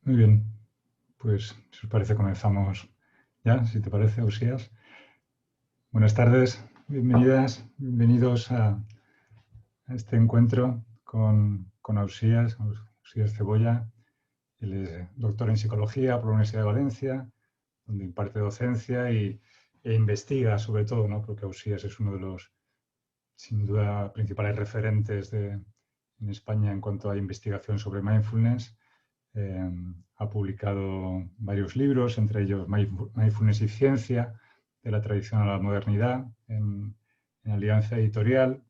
Muy bien, pues si os parece comenzamos ya, si te parece, Ausías. Buenas tardes, bienvenidas, bienvenidos a este encuentro con Ausías Cebolla. Él es doctor en psicología por la Universidad de Valencia, donde imparte docencia e investiga sobre todo, ¿no? Porque Ausías es uno de los, sin duda, principales referentes en España en cuanto a investigación sobre mindfulness. Ha publicado varios libros, entre ellos Mindfulness y Ciencia, de la tradición a la modernidad, en Alianza Editorial,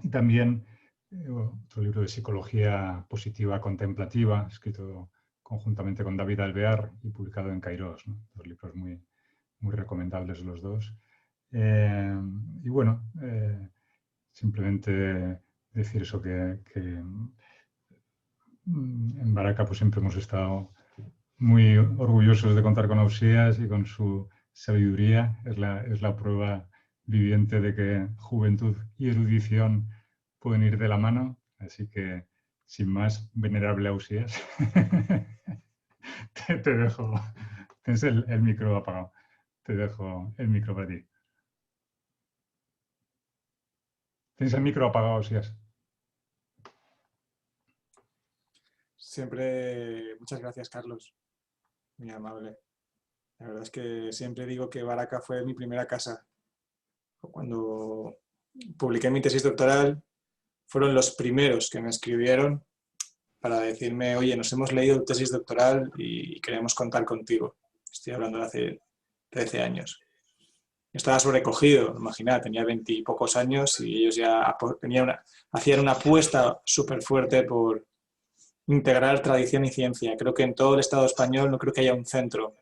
y también otro libro de psicología positiva contemplativa, escrito conjuntamente con David Alvear y publicado en Kairos, ¿no? Dos libros muy, muy recomendables los dos. Y bueno, simplemente decir eso, que en Baraca pues siempre hemos estado muy orgullosos de contar con Ausías y con su sabiduría. Es la prueba viviente de que juventud y erudición pueden ir de la mano. Así que, sin más, venerable Ausías, te dejo. Tienes el micro apagado. Te dejo el micro para ti. Tienes el micro apagado, Ausías. Siempre, muchas gracias, Carlos. Muy amable. La verdad es que siempre digo que Baraca fue mi primera casa. Cuando publiqué mi tesis doctoral, fueron los primeros que me escribieron para decirme, oye, nos hemos leído tu tesis doctoral y queremos contar contigo. Estoy hablando de hace 13 años. Estaba sobrecogido, imaginad, tenía 20 y pocos años y ellos ya hacían una apuesta súper fuerte por integrar tradición y ciencia. Creo que en todo el Estado español no creo que haya un centro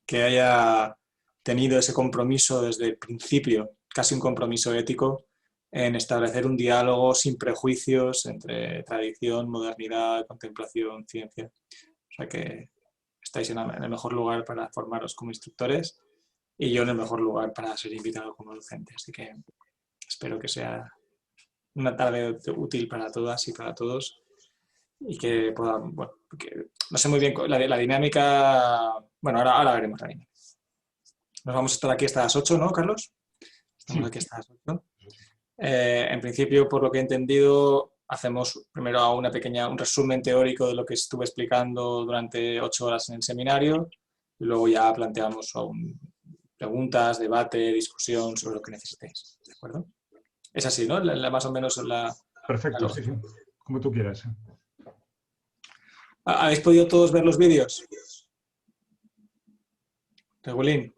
que haya tenido ese compromiso desde el principio, casi un compromiso ético, en establecer un diálogo sin prejuicios entre tradición, modernidad, contemplación, ciencia. O sea que estáis en el mejor lugar para formaros como instructores y yo en el mejor lugar para ser invitado como docente. Así que espero que sea una tarde útil para todas y para todos y que puedan, bueno, que no sé muy bien la dinámica, bueno, ahora veremos la dinámica. Nos vamos a estar aquí hasta las 8, ¿no, Carlos? Estamos Sí. aquí hasta las 8. En principio, por lo que he entendido, hacemos primero un resumen teórico de lo que estuve explicando durante 8 horas en el seminario y luego ya planteamos preguntas, debate, discusión sobre lo que necesitéis. ¿De acuerdo? Es así, ¿no? Más o menos la Perfecto, sí, sí. lógica. Como tú quieras. ¿Habéis podido todos ver los vídeos? Regulín.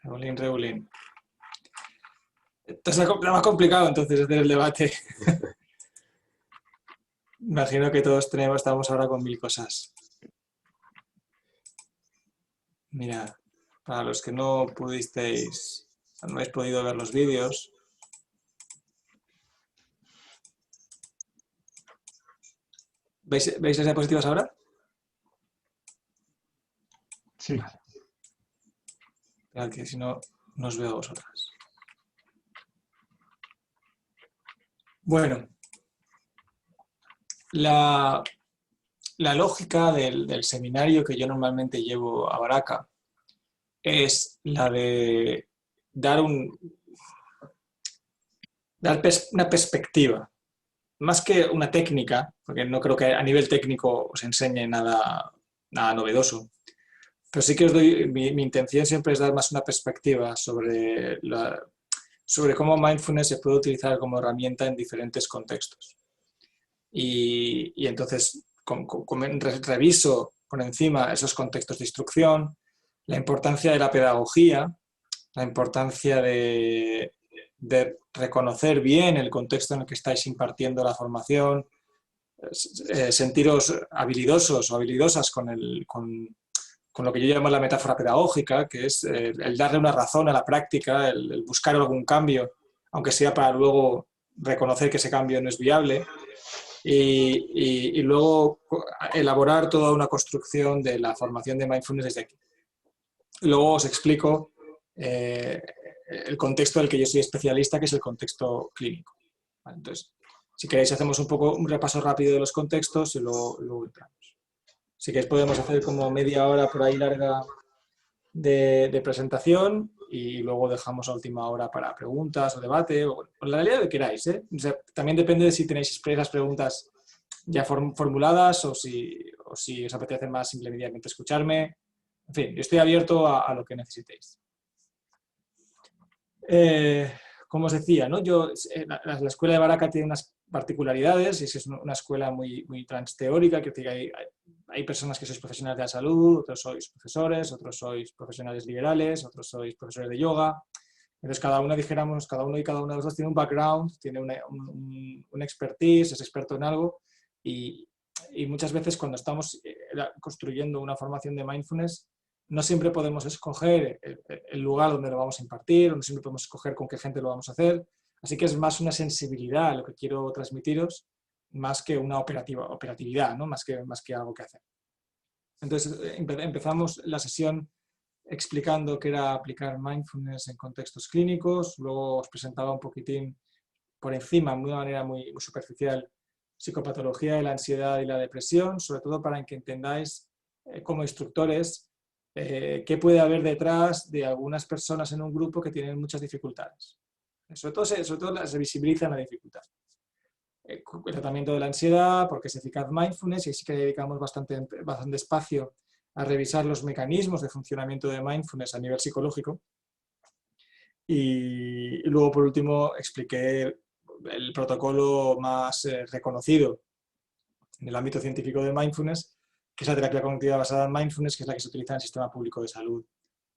Regulín. Esto es lo más complicado entonces hacer el debate. Imagino que todos estamos ahora con 1000 cosas. Mira, para los que no habéis podido ver los vídeos, ¿veis las diapositivas ahora? Sí. Esperad que si no, no os veo a vosotras. Bueno, la lógica del seminario que yo normalmente llevo a Baraca es la de dar una perspectiva, más que una técnica, porque no creo que a nivel técnico os enseñe nada novedoso, pero sí que os doy, mi intención siempre es dar más una perspectiva sobre cómo mindfulness se puede utilizar como herramienta en diferentes contextos. Y entonces reviso por encima esos contextos de instrucción, la importancia de la pedagogía, la importancia de reconocer bien el contexto en el que estáis impartiendo la formación, sentiros habilidosos o habilidosas con lo que yo llamo la metáfora pedagógica, que es el darle una razón a la práctica, el buscar algún cambio, aunque sea para luego reconocer que ese cambio no es viable, y luego elaborar toda una construcción de la formación de mindfulness desde aquí. Luego os explico el contexto del que yo soy especialista, que es el contexto clínico. Entonces, Si queréis hacemos un poco un repaso rápido de los contextos y luego entramos. Si queréis podemos hacer como media hora por ahí larga de presentación y luego dejamos a última hora para preguntas o debate, o la realidad que queráis, ¿eh? O sea, también depende de si tenéis esas preguntas ya formuladas o si os apetece más simplemente escucharme. En fin, yo estoy abierto a lo que necesitéis. Como os decía, ¿no? La escuela de Baraca tiene unas particularidades y es una escuela muy, muy transteórica, que hay personas que sois profesionales de la salud, otros sois profesores, otros sois profesionales liberales, otros sois profesores de yoga. Entonces cada uno y cada uno de los dos tiene un background, tiene un expertise, es experto en algo y muchas veces cuando estamos construyendo una formación de mindfulness no siempre podemos escoger el lugar donde lo vamos a impartir, no siempre podemos escoger con qué gente lo vamos a hacer, así que es más una sensibilidad lo que quiero transmitiros, más que una operatividad, ¿no? más que algo que hacer. Entonces empezamos la sesión explicando qué era aplicar mindfulness en contextos clínicos, luego os presentaba un poquitín por encima, de una manera muy superficial, psicopatología de la ansiedad y la depresión, sobre todo para que entendáis como instructores qué puede haber detrás de algunas personas en un grupo que tienen muchas dificultades. Sobre todo se visibiliza la dificultad. El tratamiento de la ansiedad, porque es eficaz mindfulness, y sí que dedicamos bastante espacio a revisar los mecanismos de funcionamiento de mindfulness a nivel psicológico. Y luego, por último, expliqué el protocolo más reconocido en el ámbito científico de mindfulness, que es la terapia cognitiva basada en mindfulness, que es la que se utiliza en el sistema público de salud,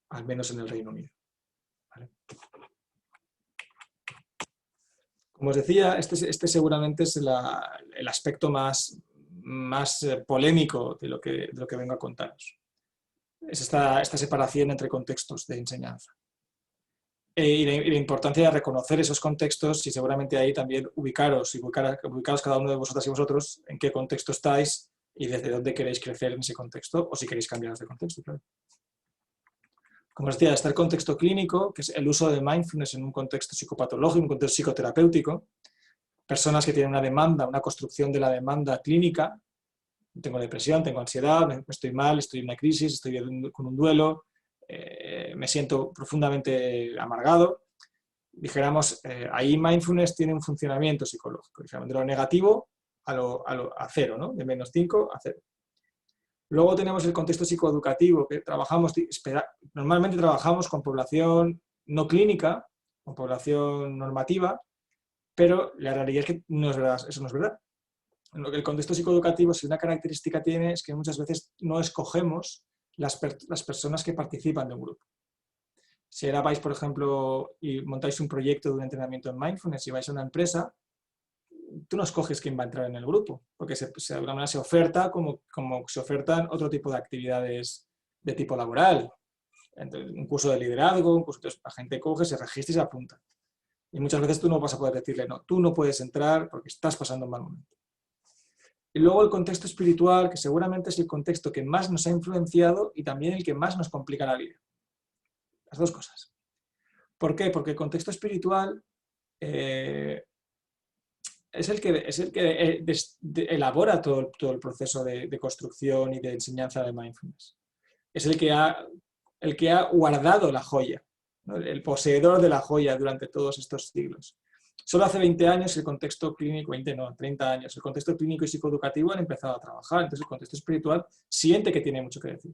al menos en el Reino Unido. ¿Vale? Como os decía, este seguramente es el aspecto más polémico de lo que vengo a contaros. Es esta separación entre contextos de enseñanza. Y la importancia de reconocer esos contextos y seguramente ahí también ubicaros cada uno de vosotras y vosotros en qué contexto estáis y desde dónde queréis crecer en ese contexto o si queréis cambiar de contexto, claro. Como os decía, está el contexto clínico, que es el uso de mindfulness en un contexto psicopatológico, un contexto psicoterapéutico. Personas que tienen una demanda, una construcción de la demanda clínica. Tengo depresión, tengo ansiedad, estoy mal, estoy en una crisis, estoy con un duelo, me siento profundamente amargado. Dijéramos, ahí mindfulness tiene un funcionamiento psicológico, dijéramos, de lo negativo a cero, ¿no? De -5 a 0. Luego tenemos el contexto psicoeducativo, que normalmente trabajamos con población no clínica, con población normativa, pero la realidad es que no es verdad, eso no es verdad. El contexto psicoeducativo, si una característica tiene, es que muchas veces no escogemos las personas que participan de un grupo. Si ahora vais, por ejemplo, y montáis un proyecto de un entrenamiento en mindfulness y vais a una empresa, tú no escoges quién va a entrar en el grupo, porque de alguna manera se oferta como se ofertan otro tipo de actividades de tipo laboral. Entonces, un curso de liderazgo, entonces la gente coge, se registra y se apunta. Y muchas veces tú no vas a poder decirle, no, tú no puedes entrar porque estás pasando un mal momento. Y luego el contexto espiritual, que seguramente es el contexto que más nos ha influenciado y también el que más nos complica la vida. Las dos cosas. ¿Por qué? Porque el contexto espiritual es el que elabora todo el proceso de construcción y de enseñanza de mindfulness. Es el que ha guardado la joya, ¿no? El poseedor de la joya durante todos estos siglos. Solo hace 20 años el contexto clínico, 30 años, el contexto clínico y psicoeducativo han empezado a trabajar, entonces el contexto espiritual siente que tiene mucho que decir.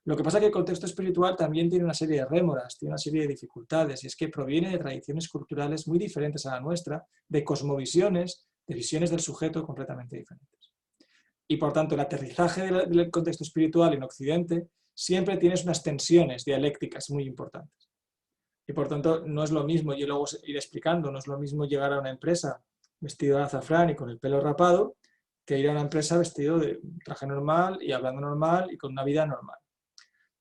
Lo que pasa es que el contexto espiritual también tiene una serie de rémoras, tiene una serie de dificultades, y es que proviene de tradiciones culturales muy diferentes a la nuestra, de cosmovisiones, de visiones del sujeto completamente diferentes. Y por tanto, el aterrizaje del contexto espiritual en Occidente siempre tienes unas tensiones dialécticas muy importantes. Y por tanto, no es lo mismo, y luego ir explicando, no es lo mismo llegar a una empresa vestido de azafrán y con el pelo rapado, que ir a una empresa vestido de traje normal y hablando normal y con una vida normal.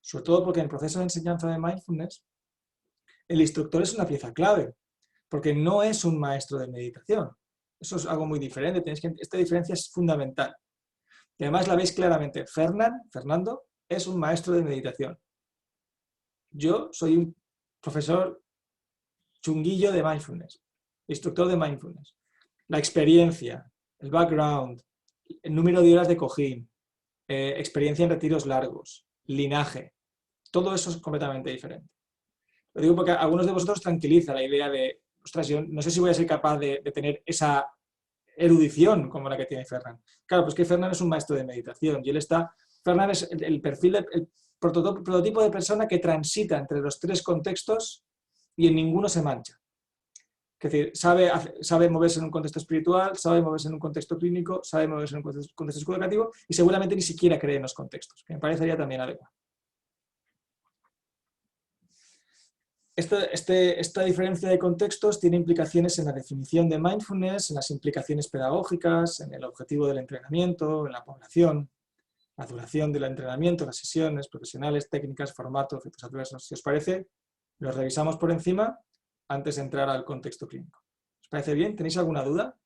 Sobre todo porque en el proceso de enseñanza de mindfulness, el instructor es una pieza clave, porque no es un maestro de meditación. Eso es algo muy diferente, esta diferencia es fundamental. Y además la veis claramente, Fernando es un maestro de meditación. Yo soy un profesor chunguillo de mindfulness, instructor de mindfulness. la experiencia, el background, el número de horas de cojín, experiencia en retiros largos, linaje, todo eso es completamente diferente. Lo digo porque a algunos de vosotros tranquiliza la idea de, ostras, yo no sé si voy a ser capaz de tener esa erudición como la que tiene Ferran. Claro, pues que Ferran es un maestro de meditación y Ferran es el perfil, el prototipo de persona que transita entre los tres contextos y en ninguno se mancha. Es decir, sabe moverse en un contexto espiritual, sabe moverse en un contexto clínico, sabe moverse en un contexto educativo y seguramente ni siquiera cree en los contextos, que me parecería también adecuado. Esta diferencia de contextos tiene implicaciones en la definición de mindfulness, en las implicaciones pedagógicas, en el objetivo del entrenamiento, en la población, la duración del entrenamiento, las sesiones profesionales, técnicas, formato, efectos adversos. Si os parece, los revisamos por encima antes de entrar al contexto clínico. ¿Os parece bien? ¿Tenéis alguna duda?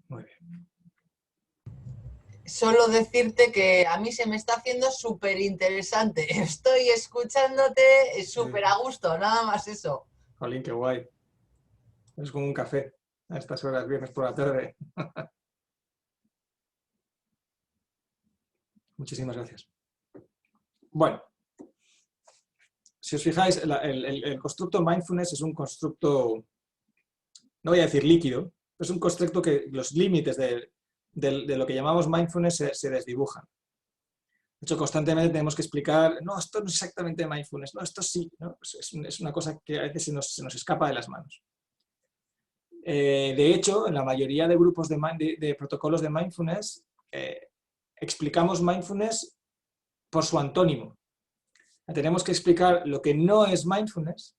Muy bien. Solo decirte que a mí se me está haciendo súper interesante. Estoy escuchándote súper a gusto, nada más eso. Jolín, qué guay. Es como un café a estas horas, viernes por la tarde. Muchísimas gracias. Bueno, si os fijáis, el constructo mindfulness es un constructo, no voy a decir líquido, es un constructo que los límites de lo que llamamos mindfulness se desdibujan. De hecho, constantemente tenemos que explicar, no, esto no es exactamente mindfulness, no, esto sí, ¿no? Es una cosa que a veces se nos escapa de las manos. De hecho, en la mayoría de grupos de protocolos de mindfulness, explicamos mindfulness por su antónimo. Tenemos que explicar lo que no es mindfulness.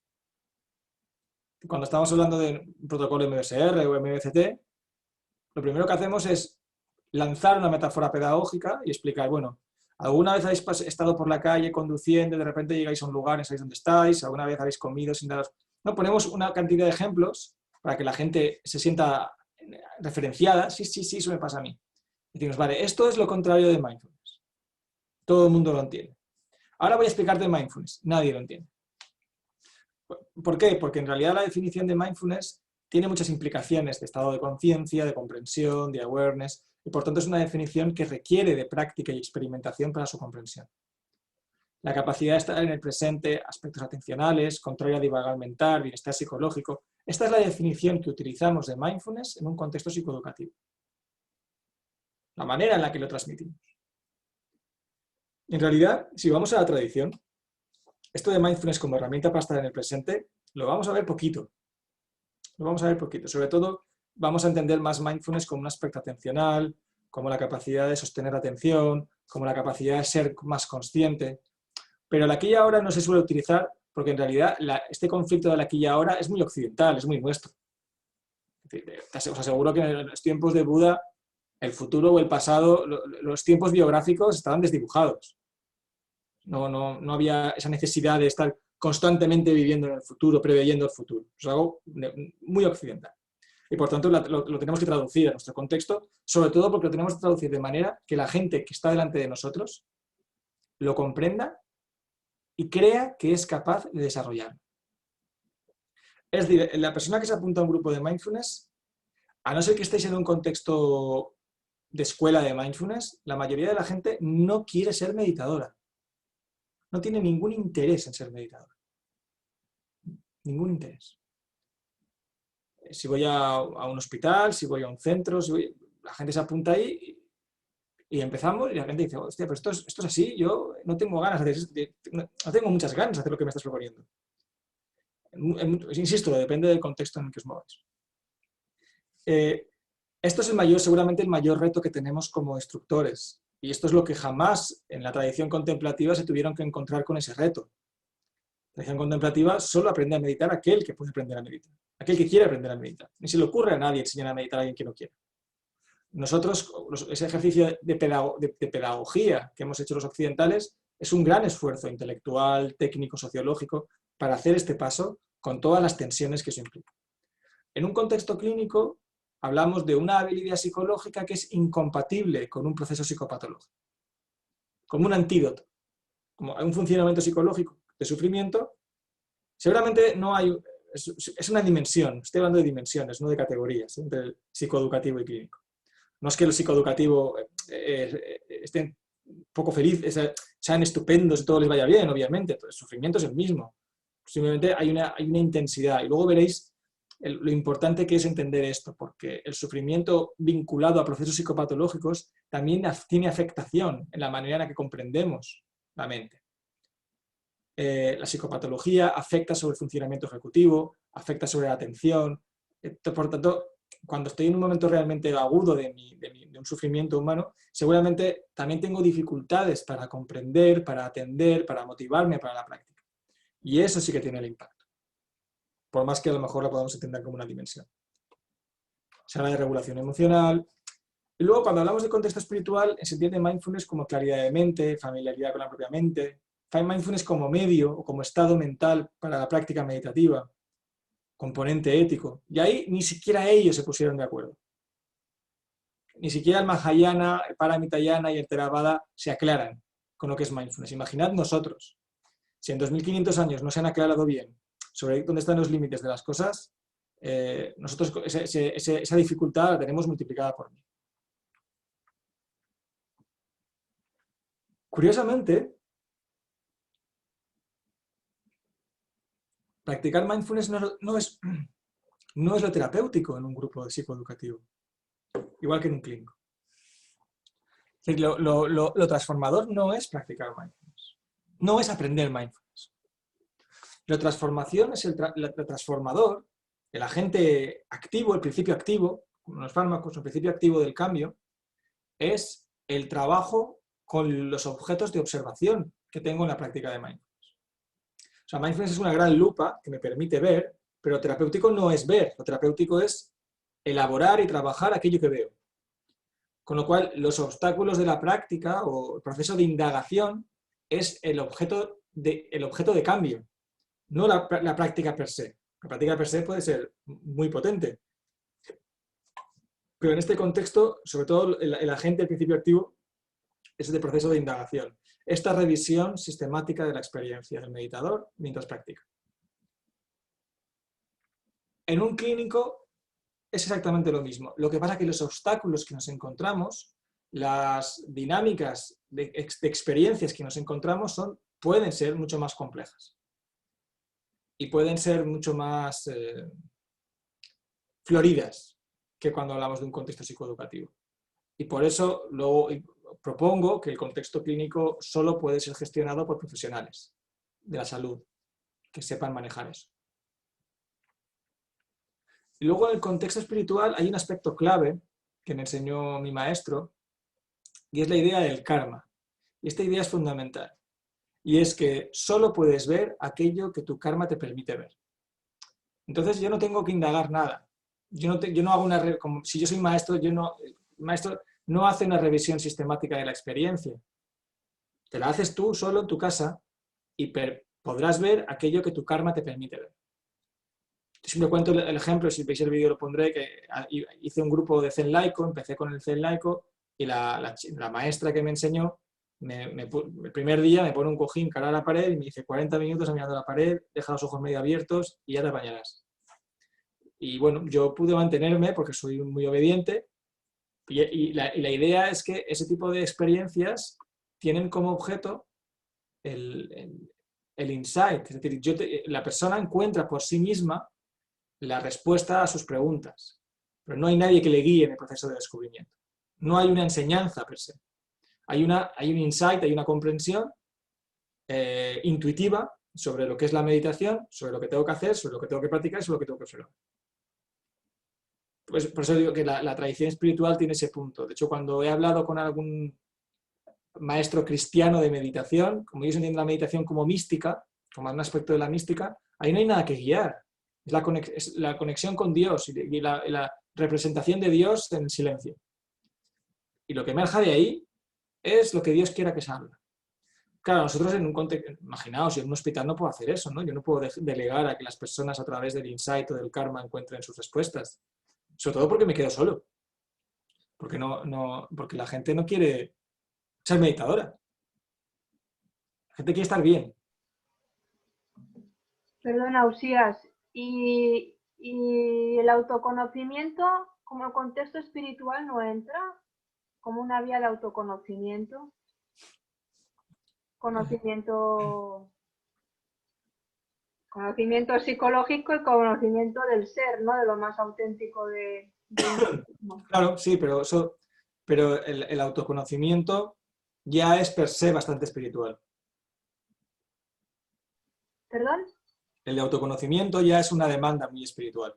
Cuando estamos hablando de un protocolo MBSR o MBCT, lo primero que hacemos es lanzar una metáfora pedagógica y explicar, bueno, ¿alguna vez habéis estado por la calle conduciendo y de repente llegáis a un lugar y no sabéis dónde estáis? ¿Alguna vez habéis comido sin daros...? No, ponemos una cantidad de ejemplos para que la gente se sienta referenciada. Sí, sí, sí, eso me pasa a mí. Y decimos, vale, esto es lo contrario de mindfulness. Todo el mundo lo entiende. Ahora voy a explicarte mindfulness. Nadie lo entiende. ¿Por qué? Porque en realidad la definición de mindfulness tiene muchas implicaciones de estado de conciencia, de comprensión, de awareness, y por tanto es una definición que requiere de práctica y experimentación para su comprensión. La capacidad de estar en el presente, aspectos atencionales, control a divagar mental, bienestar psicológico. Esta es la definición que utilizamos de mindfulness en un contexto psicoeducativo. La manera en la que lo transmitimos. En realidad, si vamos a la tradición, esto de mindfulness como herramienta para estar en el presente, lo vamos a ver poquito. Lo vamos a ver poquito. Sobre todo, vamos a entender más mindfulness como un aspecto atencional, como la capacidad de sostener atención, como la capacidad de ser más consciente. Pero el aquí y ahora no se suele utilizar porque en realidad este conflicto del aquí y ahora es muy occidental, es muy nuestro. Os aseguro que en los tiempos de Buda, el futuro o el pasado, los tiempos biográficos estaban desdibujados. No había esa necesidad de estar constantemente viviendo en el futuro, preveyendo el futuro. Es algo muy occidental. Y por tanto lo tenemos que traducir a nuestro contexto, sobre todo porque lo tenemos que traducir de manera que la gente que está delante de nosotros lo comprenda y crea que es capaz de desarrollarlo. Es decir, la persona que se apunta a un grupo de mindfulness, a no ser que estéis en un contexto de escuela de mindfulness, la mayoría de la gente no quiere ser meditadora. No tiene ningún interés en ser meditadora. Ningún interés. Si voy a un hospital, si voy a un centro, la gente se apunta ahí y empezamos y la gente dice, hostia, pero esto es así, yo no tengo ganas de hacer, no tengo muchas ganas de hacer lo que me estás proponiendo. Insisto, depende del contexto en el que os mováis. Esto es seguramente el mayor reto que tenemos como instructores. Y esto es lo que jamás en la tradición contemplativa se tuvieron que encontrar con ese reto. La tradición contemplativa solo aprende a meditar aquel que puede aprender a meditar. Aquel que quiere aprender a meditar. Ni se le ocurre a nadie enseñar a meditar a alguien que no quiere. Nosotros, ese ejercicio de pedagogía que hemos hecho los occidentales es un gran esfuerzo intelectual, técnico, sociológico para hacer este paso con todas las tensiones que eso implica. En un contexto clínico hablamos de una habilidad psicológica que es incompatible con un proceso psicopatológico, como un antídoto. como hay un funcionamiento psicológico de sufrimiento, seguramente no hay, es una dimensión, estoy hablando de dimensiones, no de categorías, entre el psicoeducativo y clínico. No es que el psicoeducativo estén poco felices, sean estupendos y todo les vaya bien, obviamente, el sufrimiento es el mismo. Simplemente hay una intensidad. Y luego veréis lo importante que es entender esto, porque el sufrimiento vinculado a procesos psicopatológicos también tiene afectación en la manera en la que comprendemos la mente. La psicopatología afecta sobre el funcionamiento ejecutivo, afecta sobre la atención. Por tanto, cuando estoy en un momento realmente agudo de un sufrimiento humano, seguramente también tengo dificultades para comprender, para atender, para motivarme para la práctica. Y eso sí que tiene el impacto. Por más que a lo mejor la podamos entender como una dimensión. Se habla de regulación emocional. Y luego, cuando hablamos de contexto espiritual, se entiende mindfulness como claridad de mente, familiaridad con la propia mente. Mindfulness como medio o como estado mental para la práctica meditativa, componente ético. Y ahí ni siquiera ellos se pusieron de acuerdo. Ni siquiera el Mahayana, el Paramitayana y el Theravada se aclaran con lo que es mindfulness. Imaginad nosotros, si en 2500 años no se han aclarado bien sobre dónde están los límites de las cosas, nosotros esa dificultad la tenemos multiplicada por 1000. Curiosamente, practicar mindfulness no es lo terapéutico en un grupo psicoeducativo, igual que en un clínico. Es decir, lo transformador no es practicar mindfulness, no es aprender mindfulness. La transformación es el transformador, el agente activo, el principio activo, como los fármacos, el principio activo del cambio, es el trabajo con los objetos de observación que tengo en la práctica de mindfulness. O sea, mindfulness es una gran lupa que me permite ver, pero lo terapéutico no es ver, lo terapéutico es elaborar y trabajar aquello que veo. Con lo cual, los obstáculos de la práctica o el proceso de indagación es el objeto de cambio, no la práctica per se. La práctica per se puede ser muy potente, pero en este contexto, sobre todo el agente del principio activo es el proceso de indagación. Esta revisión sistemática de la experiencia del meditador mientras practica. En un clínico es exactamente lo mismo. Lo que pasa es que los obstáculos que nos encontramos, las dinámicas de experiencias que nos encontramos pueden ser mucho más complejas. Y pueden ser mucho más floridas que cuando hablamos de un contexto psicoeducativo. Y por eso luego propongo que el contexto clínico solo puede ser gestionado por profesionales de la salud que sepan manejar eso. Y luego en el contexto espiritual hay un aspecto clave que me enseñó mi maestro y es la idea del karma. Y esta idea es fundamental. Y es que solo puedes ver aquello que tu karma te permite ver. Entonces yo no tengo que indagar nada. Yo no hago si yo soy maestro, maestro no hace una revisión sistemática de la experiencia. Te la haces tú solo en tu casa y podrás ver aquello que tu karma te permite ver. Siempre cuento el ejemplo, si veis el vídeo lo pondré, que hice un grupo de Zen laico, empecé con el Zen laico y la maestra que me enseñó, el primer día me pone un cojín cara a la pared y me dice 40 minutos mirando la pared, deja los ojos medio abiertos y ya te bañarás. Y bueno, yo pude mantenerme porque soy muy obediente y la idea es que ese tipo de experiencias tienen como objeto el insight, es decir, la persona encuentra por sí misma la respuesta a sus preguntas, pero no hay nadie que le guíe en el proceso de descubrimiento. No hay una enseñanza per se. Hay un insight, hay una comprensión intuitiva sobre lo que es la meditación, sobre lo que tengo que hacer, sobre lo que tengo que practicar y sobre lo que tengo que observar. Pues por eso digo que la tradición espiritual tiene ese punto. De hecho, cuando he hablado con algún maestro cristiano de meditación, como ellos entienden la meditación como mística, como un aspecto de la mística, ahí no hay nada que guiar. Es la conexión con Dios y la representación de Dios en silencio. Y lo que emerja de ahí es lo que Dios quiera que salga. Claro, nosotros en un contexto, imaginaos, yo en un hospital no puedo hacer eso, ¿no? Yo no puedo delegar a que las personas a través del insight o del karma encuentren sus respuestas. Sobre todo porque me quedo solo. Porque la gente no quiere ser meditadora. La La gente quiere estar bien. Perdona, Usías, y el autoconocimiento como contexto espiritual no entra como una vía de autoconocimiento, conocimiento psicológico y conocimiento del ser, ¿no? De lo más auténtico de uno mismo. Claro, sí, pero el autoconocimiento ya es per se bastante espiritual. ¿Perdón? El de autoconocimiento ya es una demanda muy espiritual.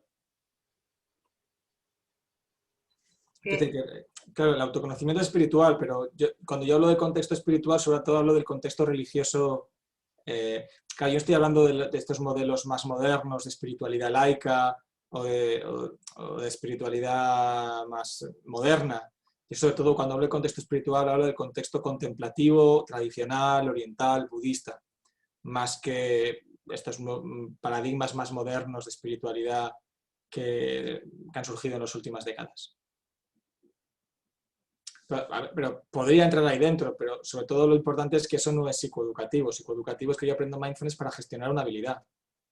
Es decir, claro, el autoconocimiento es espiritual, pero cuando yo hablo de contexto espiritual, sobre todo hablo del contexto religioso. Claro, yo estoy hablando de estos modelos más modernos de espiritualidad laica o de espiritualidad más moderna. Y sobre todo cuando hablo de contexto espiritual, hablo del contexto contemplativo, tradicional, oriental, budista, más que estos paradigmas más modernos de espiritualidad que han surgido en las últimas décadas. Pero podría entrar ahí dentro, pero sobre todo lo importante es que eso no es psicoeducativo. Psicoeducativo es que yo aprendo mindfulness para gestionar una habilidad,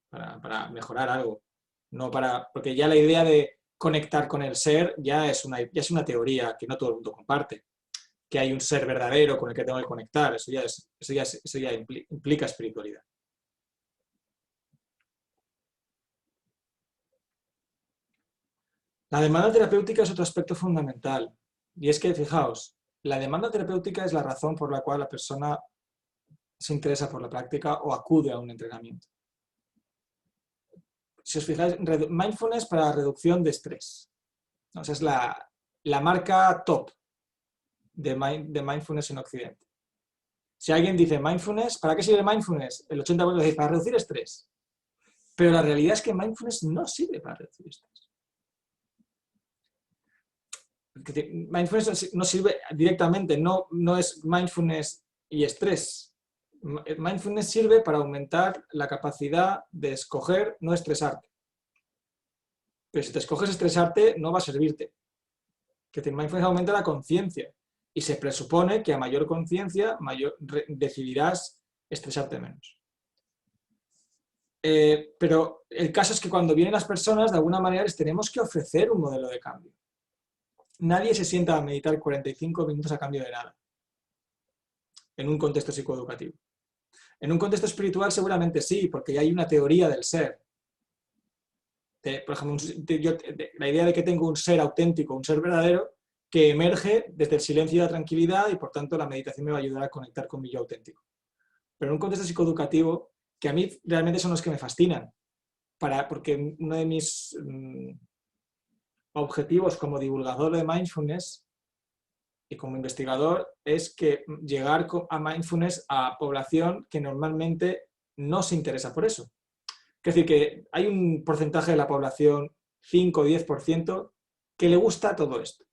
para mejorar algo. No porque ya la idea de conectar con el ser ya es una teoría que no todo el mundo comparte. Que hay un ser verdadero con el que tengo que conectar, eso ya implica espiritualidad. La demanda terapéutica es otro aspecto fundamental. Y es que, fijaos, la demanda terapéutica es la razón por la cual la persona se interesa por la práctica o acude a un entrenamiento. Si os fijáis, mindfulness para reducción de estrés. O sea, es la marca top de mindfulness en Occidente. Si alguien dice mindfulness, ¿para qué sirve mindfulness? El 80% dice para reducir estrés. Pero la realidad es que mindfulness no sirve para reducir estrés. Mindfulness no sirve directamente, no es mindfulness y estrés. Mindfulness sirve para aumentar la capacidad de escoger no estresarte. Pero si te escoges estresarte, no va a servirte. Mindfulness aumenta la conciencia y se presupone que a mayor conciencia decidirás estresarte menos. Pero el caso es que cuando vienen las personas, de alguna manera les tenemos que ofrecer un modelo de cambio. Nadie se sienta a meditar 45 minutos a cambio de nada, en un contexto psicoeducativo. En un contexto espiritual seguramente sí, porque ya hay una teoría del ser. Por ejemplo, la idea de que tengo un ser auténtico, un ser verdadero, que emerge desde el silencio y la tranquilidad y por tanto la meditación me va a ayudar a conectar con mi yo auténtico. Pero en un contexto psicoeducativo, que a mí realmente son los que me fascinan, porque uno de mis objetivos como divulgador de mindfulness y como investigador es que llegar a mindfulness a población que normalmente no se interesa por eso. Es decir, que hay un porcentaje de la población, 5 o 10%, que le gusta todo esto.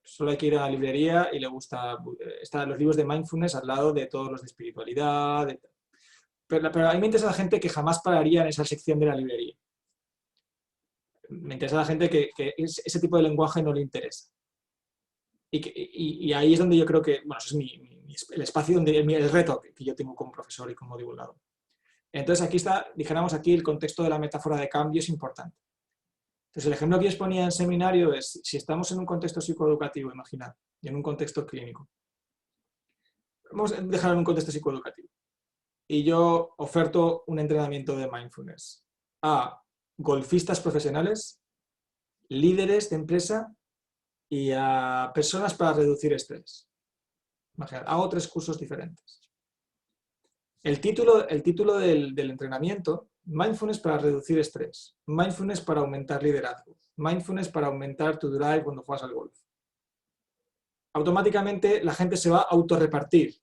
Solo hay que ir a la librería y le gusta están los libros de mindfulness al lado de todos los de espiritualidad. Pero a mí me interesa la gente que jamás pararía en esa sección de la librería. Me interesa la gente que ese tipo de lenguaje no le interesa. Y ahí es donde yo creo que, bueno, ese es el espacio, el reto que yo tengo como profesor y como divulgador. Entonces aquí está, dijéramos aquí, el contexto de la metáfora de cambio es importante. Entonces el ejemplo que yo os ponía en seminario es, si estamos en un contexto psicoeducativo, imaginad, y en un contexto clínico. Vamos a dejarlo en un contexto psicoeducativo. Y yo oferto un entrenamiento de mindfulness a golfistas profesionales, líderes de empresa y a personas para reducir estrés. Imaginad, hago 3 cursos diferentes. El título del entrenamiento, mindfulness para reducir estrés, mindfulness para aumentar liderazgo, mindfulness para aumentar tu drive cuando juegas al golf. Automáticamente la gente se va a autorrepartir.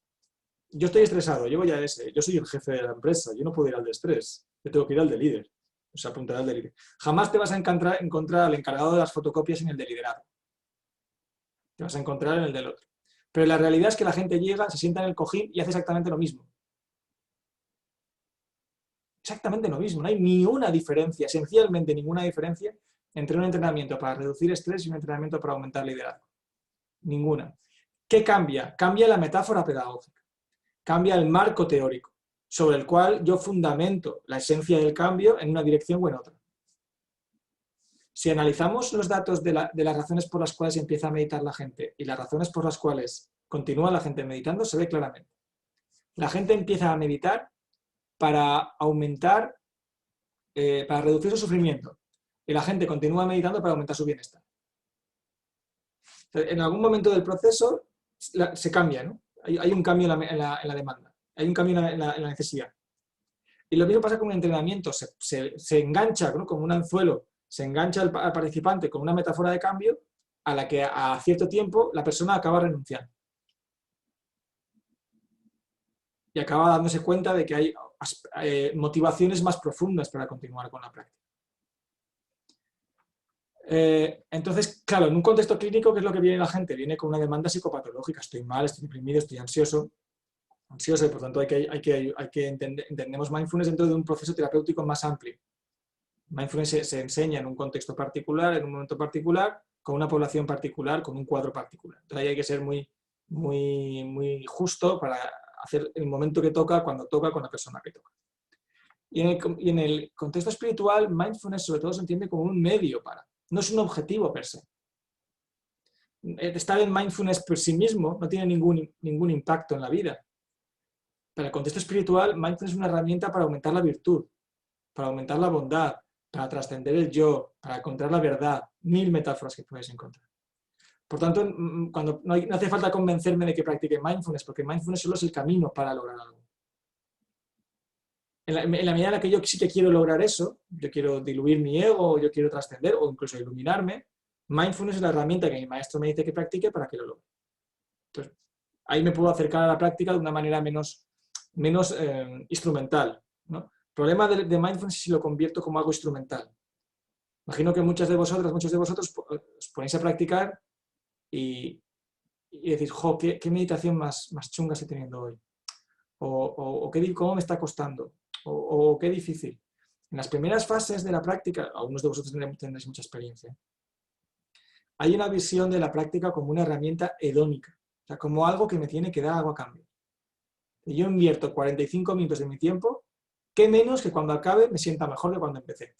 Yo estoy estresado, yo voy a ese, yo soy el jefe de la empresa, yo no puedo ir al de estrés, yo tengo que ir al de líder, o sea, apuntar al de líder. Jamás te vas a encontrar al encargado de las fotocopias en el de liderazgo. Te vas a encontrar en el del otro. Pero la realidad es que la gente llega, se sienta en el cojín y hace exactamente lo mismo. Exactamente lo mismo, no hay ni una diferencia, esencialmente ninguna diferencia entre un entrenamiento para reducir estrés y un entrenamiento para aumentar liderazgo. Ninguna. ¿Qué cambia? Cambia la metáfora pedagógica. cambia el marco teórico, sobre el cual yo fundamento la esencia del cambio en una dirección o en otra. Si analizamos los datos de las razones por las cuales empieza a meditar la gente y las razones por las cuales continúa la gente meditando, se ve claramente. La gente empieza a meditar para aumentar, para reducir su sufrimiento. Y la gente continúa meditando para aumentar su bienestar. En algún momento del proceso se cambia, ¿no? Hay un cambio en la demanda, hay un cambio en la necesidad. Y lo mismo pasa con el entrenamiento, se engancha, ¿no? Como un anzuelo, se engancha al participante con una metáfora de cambio a la que a cierto tiempo la persona acaba renunciando. Y acaba dándose cuenta de que hay motivaciones más profundas para continuar con la práctica. Entonces, claro, en un contexto clínico, ¿qué es lo que viene la gente? Viene con una demanda psicopatológica. Estoy mal, estoy deprimido, estoy ansioso, y por tanto entendemos mindfulness dentro de un proceso terapéutico más amplio. Mindfulness se enseña en un contexto particular, en un momento particular, con una población particular, con un cuadro particular. Entonces ahí hay que ser muy justo para hacer el momento que toca, cuando toca, con la persona que toca. Y en el contexto espiritual, mindfulness sobre todo se entiende como un medio para, no es un objetivo per se. Estar en mindfulness por sí mismo no tiene ningún impacto en la vida. Para el contexto espiritual, mindfulness es una herramienta para aumentar la virtud, para aumentar la bondad, para trascender el yo, para encontrar la verdad. 1000 metáforas que puedes encontrar. Por tanto, no hace falta convencerme de que practique mindfulness, porque mindfulness solo es el camino para lograr algo. En la medida en la que yo sí que quiero lograr eso, yo quiero diluir mi ego, yo quiero trascender o incluso iluminarme, mindfulness es la herramienta que mi maestro me dice que practique para que lo logre. Entonces, ahí me puedo acercar a la práctica de una manera menos instrumental, ¿no? El problema de mindfulness es si lo convierto como algo instrumental. Imagino que muchos de vosotros os ponéis a practicar y decís, jo, ¿qué meditación más chunga estoy teniendo hoy? O ¿cómo me está costando? O qué difícil. En las primeras fases de la práctica, algunos de vosotros tendréis mucha experiencia, hay una visión de la práctica como una herramienta hedónica, o sea, como algo que me tiene que dar algo a cambio. Y yo invierto 45 minutos de mi tiempo, ¿qué menos que cuando acabe me sienta mejor que cuando empecé?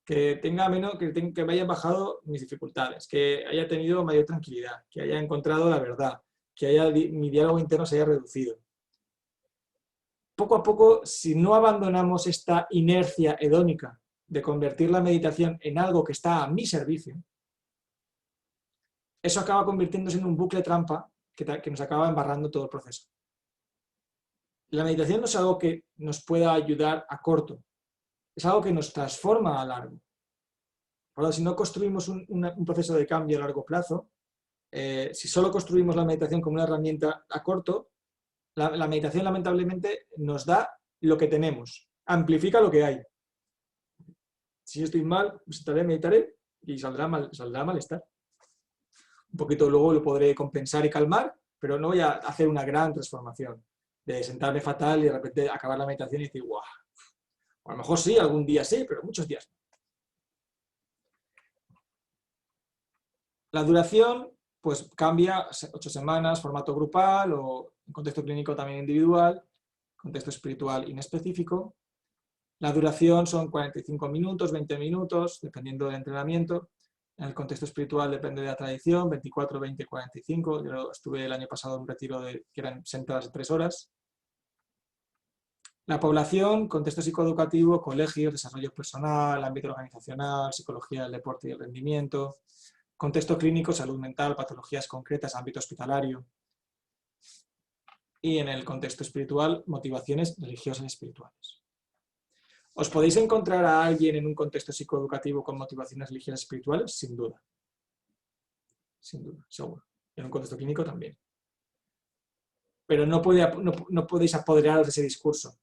Que me hayan bajado mis dificultades, que haya tenido mayor tranquilidad, que haya encontrado la verdad, que mi diálogo interno se haya reducido. Poco a poco, si no abandonamos esta inercia hedónica de convertir la meditación en algo que está a mi servicio, eso acaba convirtiéndose en un bucle trampa que nos acaba embarrando todo el proceso. La meditación no es algo que nos pueda ayudar a corto, es algo que nos transforma a largo. Por lo tanto, si no construimos un proceso de cambio a largo plazo, si solo construimos la meditación como una herramienta a corto, la meditación lamentablemente nos da lo que tenemos, amplifica lo que hay. Si yo estoy mal, meditaré y saldrá malestar. Un poquito luego lo podré compensar y calmar, pero no voy a hacer una gran transformación de sentarme fatal y de repente acabar la meditación y decir, ¡guau! O a lo mejor sí, algún día sí, pero muchos días no. La duración pues cambia, 8 semanas, formato grupal o en contexto clínico también individual, contexto espiritual inespecífico. La duración son 45 minutos, 20 minutos, dependiendo del entrenamiento. En el contexto espiritual depende de la tradición, 24, 20, 45. Yo estuve el año pasado en un retiro que eran sentadas de 3 horas. La población, contexto psicoeducativo, colegios, desarrollo personal, ámbito organizacional, psicología del deporte y el rendimiento. Contexto clínico, salud mental, patologías concretas, ámbito hospitalario. Y en el contexto espiritual, motivaciones religiosas y espirituales. ¿Os podéis encontrar a alguien en un contexto psicoeducativo con motivaciones religiosas y espirituales? Sin duda. Sin duda, seguro. En un contexto clínico también. Pero no podéis apoderaros de ese discurso.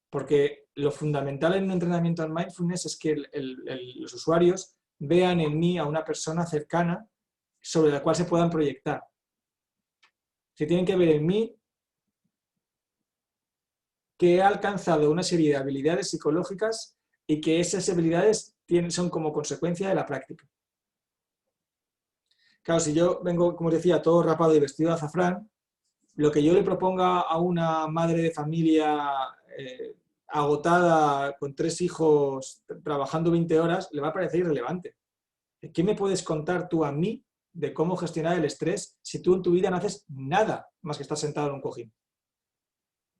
Porque lo fundamental en un entrenamiento en mindfulness es que los usuarios vean en mí a una persona cercana sobre la cual se puedan proyectar. Se tienen que ver en mí que he alcanzado una serie de habilidades psicológicas y que esas habilidades son como consecuencia de la práctica. Claro, si yo vengo, como os decía, todo rapado y vestido de azafrán, lo que yo le proponga a una madre de familia agotada, con 3 hijos, trabajando 20 horas, le va a parecer irrelevante. ¿Qué me puedes contar tú a mí de cómo gestionar el estrés si tú en tu vida no haces nada más que estar sentado en un cojín?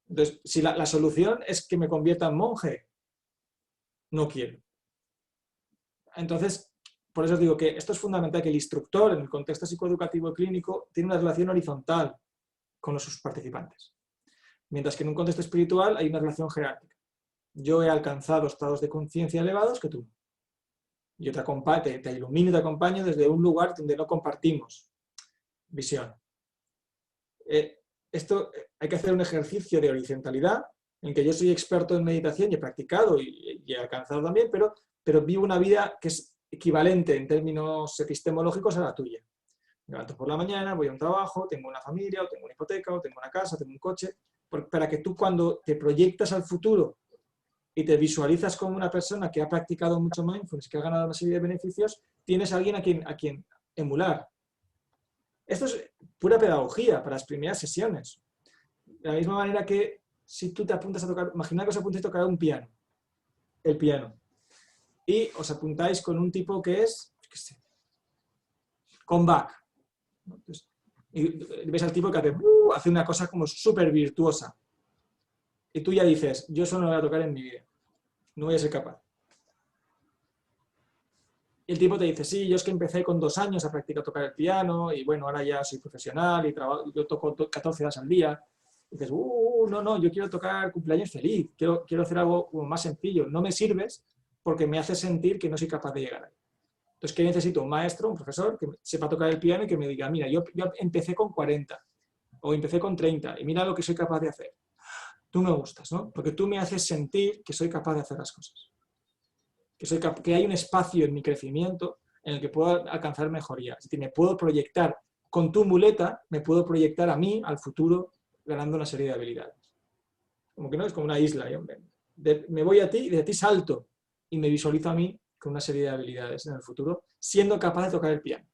Entonces, si la solución es que me convierta en monje, no quiero. Entonces, por eso os digo que esto es fundamental, que el instructor en el contexto psicoeducativo clínico tiene una relación horizontal con sus participantes. Mientras que en un contexto espiritual hay una relación jerárquica. Yo he alcanzado estados de conciencia elevados que tú. Yo te ilumino y te acompaño desde un lugar donde no compartimos visión. Esto hay que hacer un ejercicio de horizontalidad en que yo soy experto en meditación y he practicado y he alcanzado también, pero vivo una vida que es equivalente en términos epistemológicos a la tuya. Me levanto por la mañana, voy a un trabajo, tengo una familia, o tengo una hipoteca, o tengo una casa, tengo un coche, para que tú cuando te proyectas al futuro y te visualizas como una persona que ha practicado mucho mindfulness, que ha ganado una serie de beneficios, tienes a alguien a quien emular. Esto es pura pedagogía para las primeras sesiones. De la misma manera que si tú te apuntas a tocar, imaginad que os apuntáis a tocar un piano, el piano, y os apuntáis con un tipo que es, qué sé, con Bach. Entonces, y ves al tipo que hace una cosa como súper virtuosa. Y tú ya dices, yo eso no lo voy a tocar en mi vida. No voy a ser capaz. Y el tipo te dice, sí, yo es que empecé con 2 años a practicar tocar el piano y bueno, ahora ya soy profesional y yo toco 14 horas al día. Y dices, no, yo quiero tocar cumpleaños feliz, quiero hacer algo como más sencillo. No me sirves porque me hace sentir que no soy capaz de llegar ahí. Entonces, ¿qué necesito? Un maestro, un profesor que sepa tocar el piano y que me diga, mira, yo empecé con 40 o empecé con 30 y mira lo que soy capaz de hacer. Tú me gustas, ¿no? Porque tú me haces sentir que soy capaz de hacer las cosas. Que hay un espacio en mi crecimiento en el que puedo alcanzar mejorías. Es decir, me puedo proyectar con tu muleta, me puedo proyectar a mí, al futuro, ganando una serie de habilidades. Como que no, es como una isla. Me voy a ti y de ti salto y me visualizo a mí con una serie de habilidades en el futuro, siendo capaz de tocar el piano,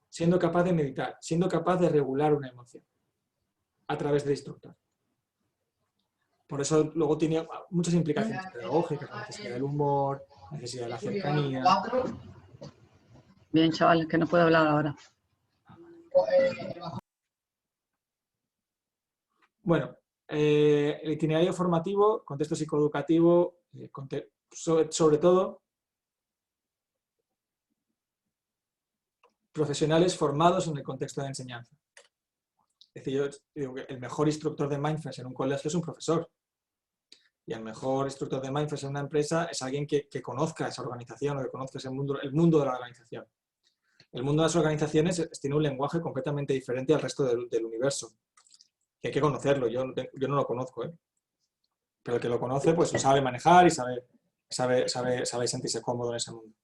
siendo capaz de meditar, siendo capaz de regular una emoción a través del instructor. Por eso luego tiene muchas implicaciones pedagógicas, la necesidad del humor, la necesidad de la cercanía. Bien, chaval, que no puedo hablar ahora. Bueno, el itinerario formativo, contexto psicoeducativo, sobre todo profesionales formados en el contexto de enseñanza. Es decir, yo digo que el mejor instructor de mindfulness en un colegio es un profesor. Y el mejor instructor de mindfulness en una empresa es alguien que conozca esa organización o que conozca el mundo de la organización. El mundo de las organizaciones tiene un lenguaje completamente diferente al resto del universo. Y hay que conocerlo, yo no lo conozco, ¿eh? Pero el que lo conoce pues lo sabe manejar y sabe sentirse cómodo en ese mundo.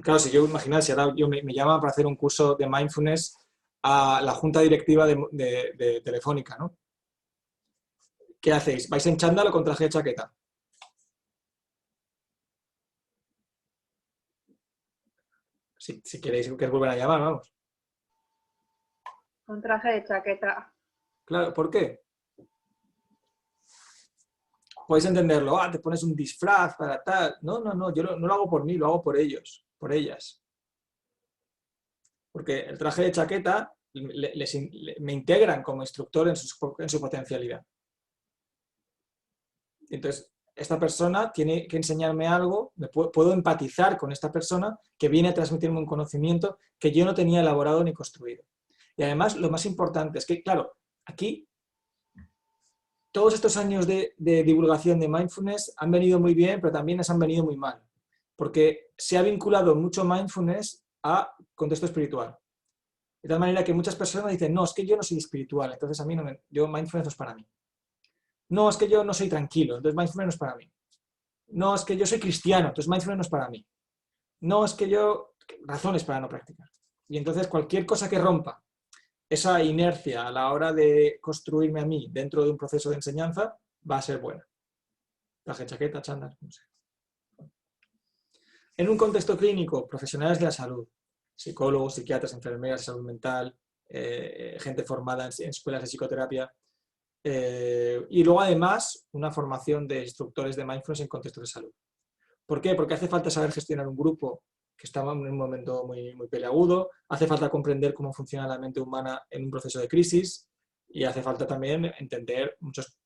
Claro, si yo imaginar, si ahora me llaman para hacer un curso de mindfulness a la junta directiva de Telefónica, ¿no? ¿Qué hacéis? ¿Vais en chándal o con traje de chaqueta? Si queréis que os vuelvan a llamar, vamos. Con traje de chaqueta. Claro, ¿por qué? Podéis entenderlo, te pones un disfraz para tal. No, yo no lo hago por mí, lo hago por ellos, por ellas. Porque el traje de chaqueta me integran como instructor en su potencialidad. Entonces, esta persona tiene que enseñarme algo, puedo empatizar con esta persona que viene a transmitirme un conocimiento que yo no tenía elaborado ni construido. Y además, lo más importante es que, claro, aquí todos estos años de divulgación de mindfulness han venido muy bien, pero también les han venido muy mal. Porque se ha vinculado mucho mindfulness a contexto espiritual. De tal manera que muchas personas dicen, no, es que yo no soy espiritual, entonces a mí mindfulness no es para mí. No, es que yo no soy tranquilo, entonces mindfulness no es para mí. No, es que yo soy cristiano, entonces mindfulness no es para mí. No, es que yo... razones para no practicar. Y entonces cualquier cosa que rompa esa inercia a la hora de construirme a mí dentro de un proceso de enseñanza va a ser buena. Traje, chaqueta, chándal, no sé. En un contexto clínico, profesionales de la salud, psicólogos, psiquiatras, enfermeras de salud mental, gente formada en escuelas de psicoterapia. Y luego, además, una formación de instructores de mindfulness en contextos de salud. ¿Por qué? Porque hace falta saber gestionar un grupo que está en un momento muy, muy peleagudo, hace falta comprender cómo funciona la mente humana en un proceso de crisis y hace falta también entender muchos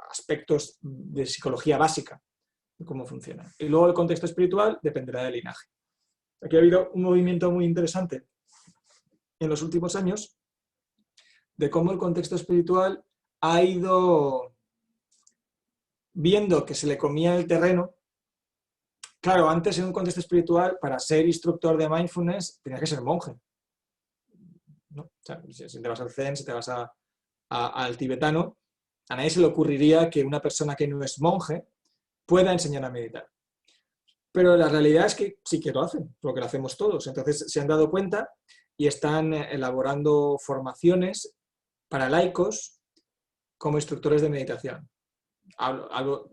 aspectos de psicología básica de cómo funciona. Y luego el contexto espiritual dependerá del linaje. Aquí ha habido un movimiento muy interesante en los últimos años de cómo el contexto espiritual ha ido viendo que se le comía el terreno. Claro, antes en un contexto espiritual, para ser instructor de mindfulness, tenías que ser monje, ¿no? O sea, si te vas al Zen, si te vas al tibetano, a nadie se le ocurriría que una persona que no es monje pueda enseñar a meditar. Pero la realidad es que sí que lo hacen, porque lo hacemos todos. Entonces se han dado cuenta y están elaborando formaciones para laicos como instructores de meditación.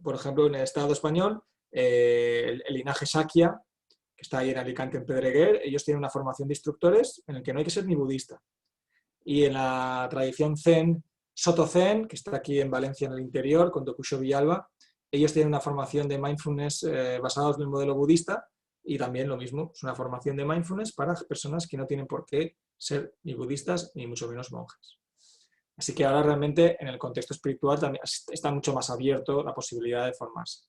Por ejemplo, en el Estado español, el linaje Sakya, que está ahí en Alicante, en Pedreguer, ellos tienen una formación de instructores en el que no hay que ser ni budista. Y en la tradición Zen, Soto Zen, que está aquí en Valencia, en el interior, con Dokusho Villalba, ellos tienen una formación de mindfulness basada en el modelo budista y también lo mismo, es una formación de mindfulness para personas que no tienen por qué ser ni budistas ni mucho menos monjes. Así que ahora realmente en el contexto espiritual también está mucho más abierto la posibilidad de formarse.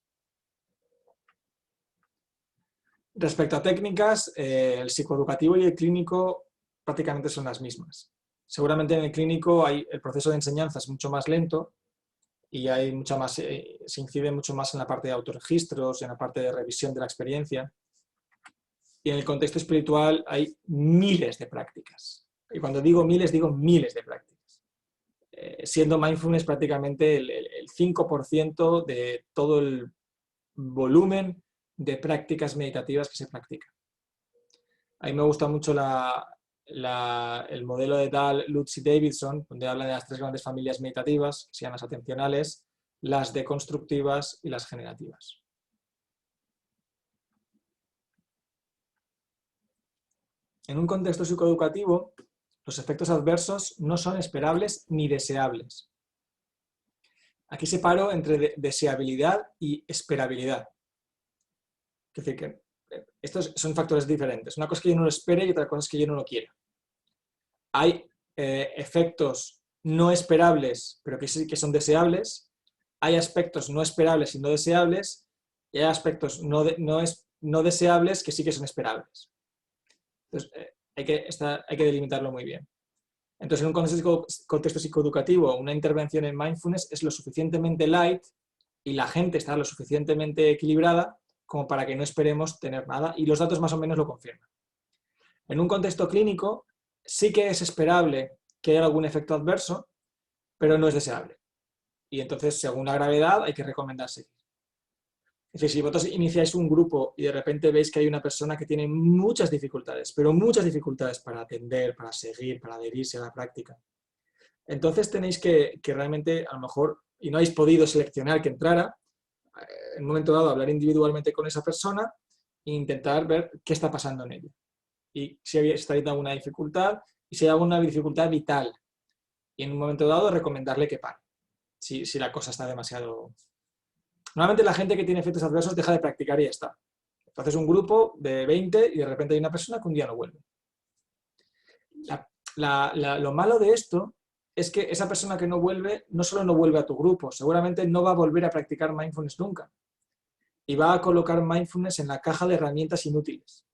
Respecto a técnicas, el psicoeducativo y el clínico prácticamente son las mismas. Seguramente en el clínico el proceso de enseñanza es mucho más lento y hay mucha más, se incide mucho más en la parte de autorregistros, en la parte de revisión de la experiencia. Y en el contexto espiritual hay miles de prácticas. Y cuando digo miles de prácticas. Siendo mindfulness prácticamente el 5% de todo el volumen de prácticas meditativas que se practican. A mí me gusta mucho el modelo de Dahl, Lutz y Davidson, donde hablan de las 3 grandes familias meditativas, que se llaman las atencionales, las deconstructivas y las generativas. En un contexto psicoeducativo, los efectos adversos no son esperables ni deseables. Aquí separo entre deseabilidad y esperabilidad. Es decir, que estos son factores diferentes. Una cosa es que yo no lo espere y otra cosa es que yo no lo quiera. Hay efectos no esperables, pero que sí que son deseables. Hay aspectos no esperables y no deseables. Y hay aspectos no deseables que sí que son esperables. Entonces, hay que delimitarlo muy bien. Entonces, en un contexto psicoeducativo, una intervención en mindfulness es lo suficientemente light y la gente está lo suficientemente equilibrada como para que no esperemos tener nada, y los datos más o menos lo confirman. En un contexto clínico sí que es esperable que haya algún efecto adverso, pero no es deseable. Y entonces, según la gravedad, hay que recomendar seguir. Es decir, si vosotros iniciáis un grupo y de repente veis que hay una persona que tiene muchas dificultades, pero muchas dificultades para atender, para seguir, para adherirse a la práctica, entonces tenéis que realmente, a lo mejor, y no habéis podido seleccionar que entrara, en un momento dado hablar individualmente con esa persona e intentar ver qué está pasando en ella. Y si está habiendo alguna dificultad, y si hay alguna dificultad vital. Y en un momento dado recomendarle que pare, si la cosa está demasiado... Normalmente la gente que tiene efectos adversos deja de practicar y ya está. Entonces un grupo de 20 y de repente hay una persona que un día no vuelve. Lo malo de esto es que esa persona que no vuelve, no solo no vuelve a tu grupo, seguramente no va a volver a practicar mindfulness nunca. Y va a colocar mindfulness en la caja de herramientas inútiles.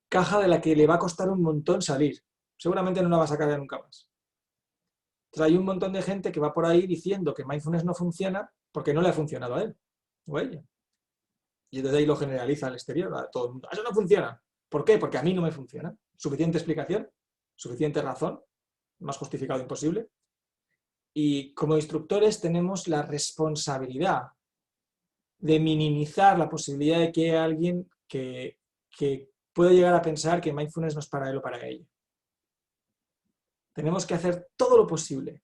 Caja de la que le va a costar un montón salir. Seguramente no la va a sacar nunca más. Entonces hay un montón de gente que va por ahí diciendo que mindfulness no funciona porque no le ha funcionado a él o a ella. Y desde ahí lo generaliza al exterior, a todo el mundo. Eso no funciona. ¿Por qué? Porque a mí no me funciona. ¿Suficiente explicación? ¿Suficiente razón? Más justificado imposible. Y como instructores tenemos la responsabilidad de minimizar la posibilidad de que haya alguien que pueda llegar a pensar que mindfulness no es para él o para ella. Tenemos que hacer todo lo posible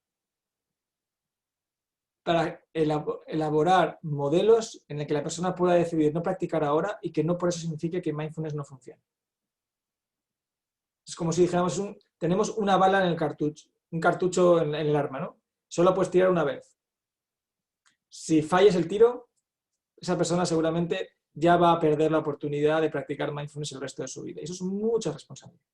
para elaborar modelos en el que la persona pueda decidir no practicar ahora y que no por eso signifique que mindfulness no funcione. Es como si dijéramos, tenemos una bala en el cartucho, un cartucho en el arma, ¿no? Solo puedes tirar una vez. Si fallas el tiro, esa persona seguramente ya va a perder la oportunidad de practicar mindfulness el resto de su vida. Y eso es mucha responsabilidad.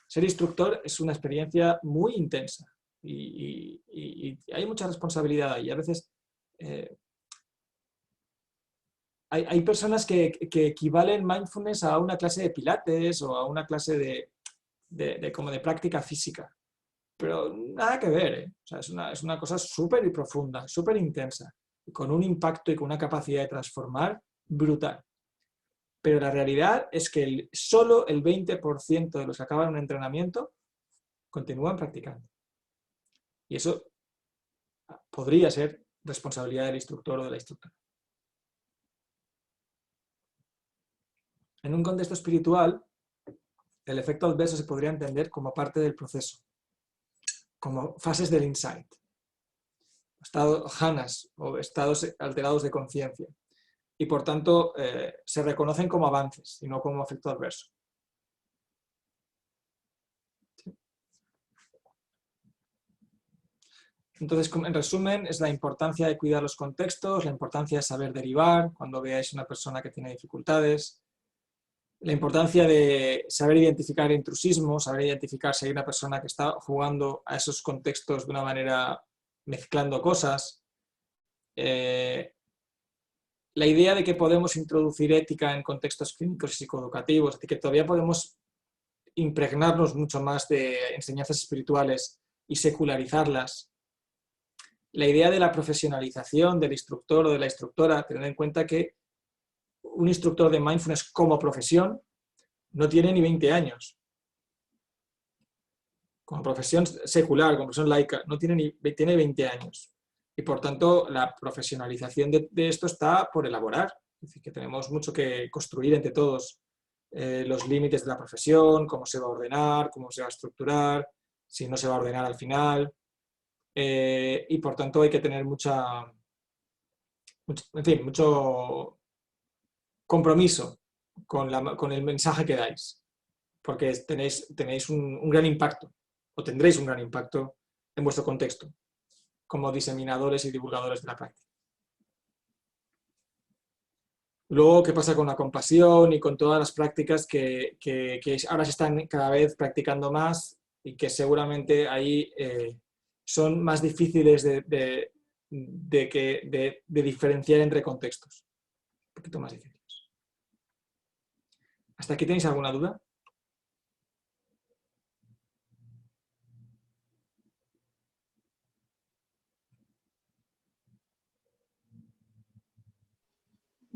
Ser instructor es una experiencia muy intensa y hay mucha responsabilidad ahí. A veces hay personas que equivalen mindfulness a una clase de pilates o a una clase como de práctica física. Pero nada que ver, ¿eh? O sea, es una cosa súper profunda, súper intensa, con un impacto y con una capacidad de transformar brutal. Pero la realidad es que solo el 20% de los que acaban un entrenamiento continúan practicando. Y eso podría ser responsabilidad del instructor o de la instructora. En un contexto espiritual, el efecto adverso se podría entender como parte del proceso, como fases del insight, estados jhanas o estados alterados de conciencia. Y por tanto se reconocen como avances y no como efecto adverso. ¿Sí? Entonces, en resumen, es la importancia de cuidar los contextos, la importancia de saber derivar cuando veáis una persona que tiene dificultades, la importancia de saber identificar intrusismo, saber identificar si hay una persona que está jugando a esos contextos de una manera mezclando cosas. La idea de que podemos introducir ética en contextos clínicos y psicoeducativos, de que todavía podemos impregnarnos mucho más de enseñanzas espirituales y secularizarlas. La idea de la profesionalización del instructor o de la instructora, teniendo en cuenta que un instructor de mindfulness como profesión no tiene ni 20 años. Como profesión secular, como profesión laica, no tiene tiene 20 años. Y por tanto, la profesionalización de esto está por elaborar. Es decir, que tenemos mucho que construir entre todos los límites de la profesión, cómo se va a ordenar, cómo se va a estructurar, si no se va a ordenar al final. Y por tanto hay que tener mucho compromiso con el mensaje que dais. Porque tenéis un gran impacto, o tendréis un gran impacto en vuestro contexto, como diseminadores y divulgadores de la práctica. Luego, ¿qué pasa con la compasión y con todas las prácticas que ahora se están cada vez practicando más y que seguramente ahí son más difíciles de diferenciar entre contextos? Un poquito más difíciles. ¿Hasta aquí tenéis alguna duda?